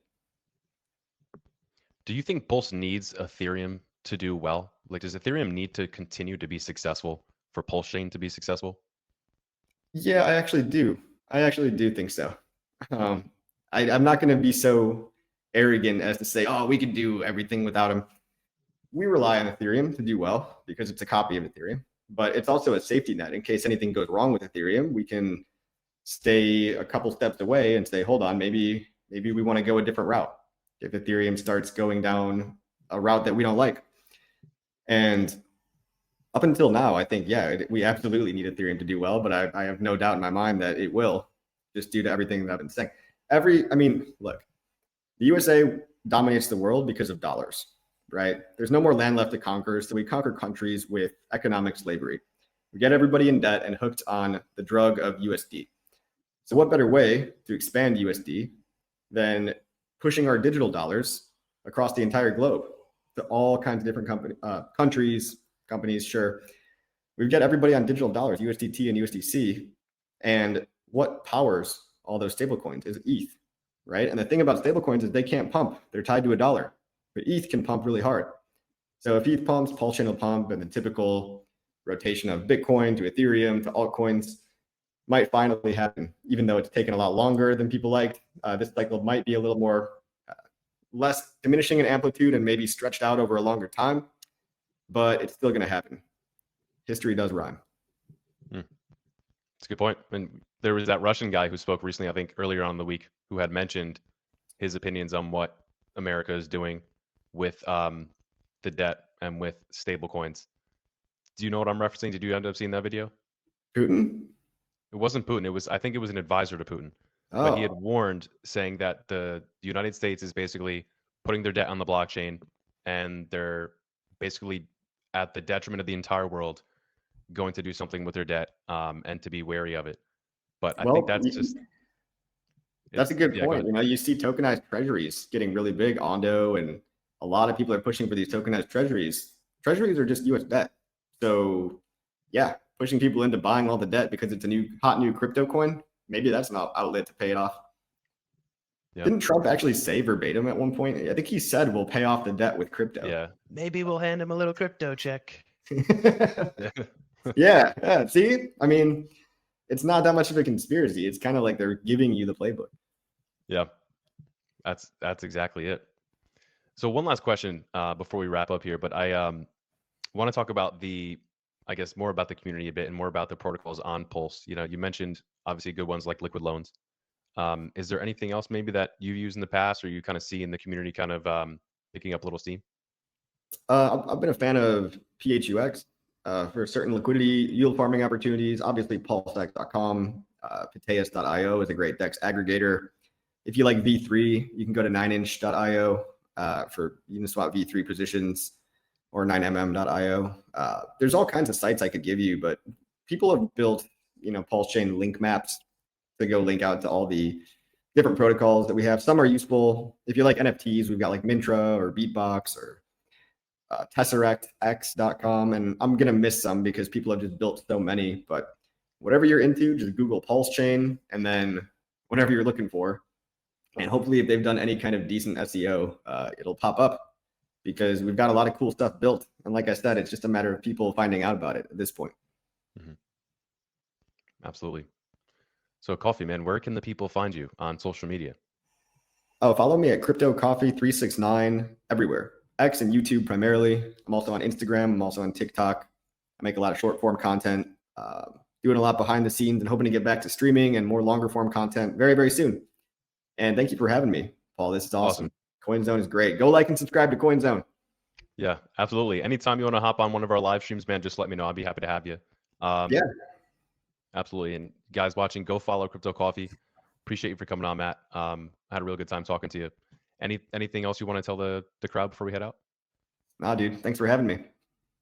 Do you think Pulse needs Ethereum to do well? Like, does Ethereum need to continue to be successful for PulseChain to be successful? Yeah, I actually do. I actually do think so. I'm not going to be so arrogant as to say, oh, we can do everything without him. We rely on Ethereum to do well because it's a copy of Ethereum, but it's also a safety net in case anything goes wrong with Ethereum. We can stay a couple steps away and say, hold on, maybe we want to go a different route if Ethereum starts going down a route that we don't like. And up until now, I think, we absolutely need Ethereum to do well, but I have no doubt in my mind that it will, just due to everything that I've been saying. Look, the USA dominates the world because of dollars, right? There's no more land left to conquer, so we conquer countries with economic slavery. We get everybody in debt and hooked on the drug of USD. So what better way to expand USD than pushing our digital dollars across the entire globe to all kinds of different companies, sure. We've got everybody on digital dollars, USDT and USDC. And what powers all those stablecoins is ETH, right? And the thing about stablecoins is they can't pump. They're tied to a dollar. But ETH can pump really hard. So if ETH pumps, PulseChain will pump, and the typical rotation of Bitcoin to Ethereum to altcoins might finally happen, even though it's taken a lot longer than people liked. This cycle might be a little more less diminishing in amplitude and maybe stretched out over a longer time, but it's still going to happen. History does rhyme. That's a good point. And there was that Russian guy who spoke recently, I think earlier on in the week, who had mentioned his opinions on what America is doing with the debt and with stable coins. Do you know what I'm referencing? Did you end up seeing that video? Putin? It wasn't Putin. I think it was an advisor to Putin. Oh. But he had warned, saying that the United States is basically putting their debt on the blockchain, and they're basically at the detriment of the entire world, going to do something with their debt, and to be wary of it. But I think Well, that's just that's a good yeah. Go point. ahead. You know, you see tokenized treasuries getting really big, Ondo, and a lot of people are pushing for these tokenized treasuries. Treasuries are just US debt. So yeah, pushing people into buying all the debt because it's a new hot new crypto coin. Maybe that's an outlet to pay it off. Yeah. Didn't Trump actually say verbatim at one point? I think he said we'll pay off the debt with crypto. Yeah. Maybe we'll hand him a little crypto check. Yeah. Yeah. See, I mean, it's not that much of a conspiracy. It's kind of like they're giving you the playbook. Yeah. That's exactly it. So one last question before we wrap up here, but I want to talk about I guess more about the community a bit and more about the protocols on Pulse. You know, you mentioned obviously good ones like liquid loans. Is there anything else maybe that you've used in the past or you kind of see in the community kind of picking up a little steam? I've been a fan of PHUX for certain liquidity yield farming opportunities. Obviously, pulsex.com, Pateus.io is a great DEX aggregator. If you like V3, you can go to 9inch.io for you can swap V3 positions, or 9mm.io. There's all kinds of sites I could give you, but people have built, PulseChain link maps to go link out to all the different protocols that we have. Some are useful. If you like NFTs, we've got like Mintra or Beatbox or TesseractX.com. And I'm going to miss some because people have just built so many. But whatever you're into, just Google PulseChain and then whatever you're looking for. And hopefully, if they've done any kind of decent SEO, it'll pop up because we've got a lot of cool stuff built. And like I said, it's just a matter of people finding out about it at this point. Mm-hmm. Absolutely. So Coffee Man, where can the people find you on social media? Oh, follow me at CryptoCoffee369 everywhere. X and YouTube primarily. I'm also on Instagram. I'm also on TikTok. I make a lot of short form content, doing a lot behind the scenes and hoping to get back to streaming and more longer form content very, very soon. And thank you for having me, Paul. This is awesome. CoinZone is great. Go like and subscribe to CoinZone. Yeah, absolutely. Anytime you want to hop on one of our live streams, man, just let me know. I'd be happy to have you. Yeah. Absolutely. And guys watching, go follow Crypto Coffee. Appreciate you for coming on, Matt. I had a real good time talking to you. Anything else you want to tell the crowd before we head out? Nah, dude. Thanks for having me.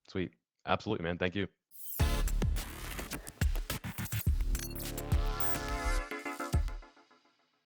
Sweet. Absolutely, man. Thank you.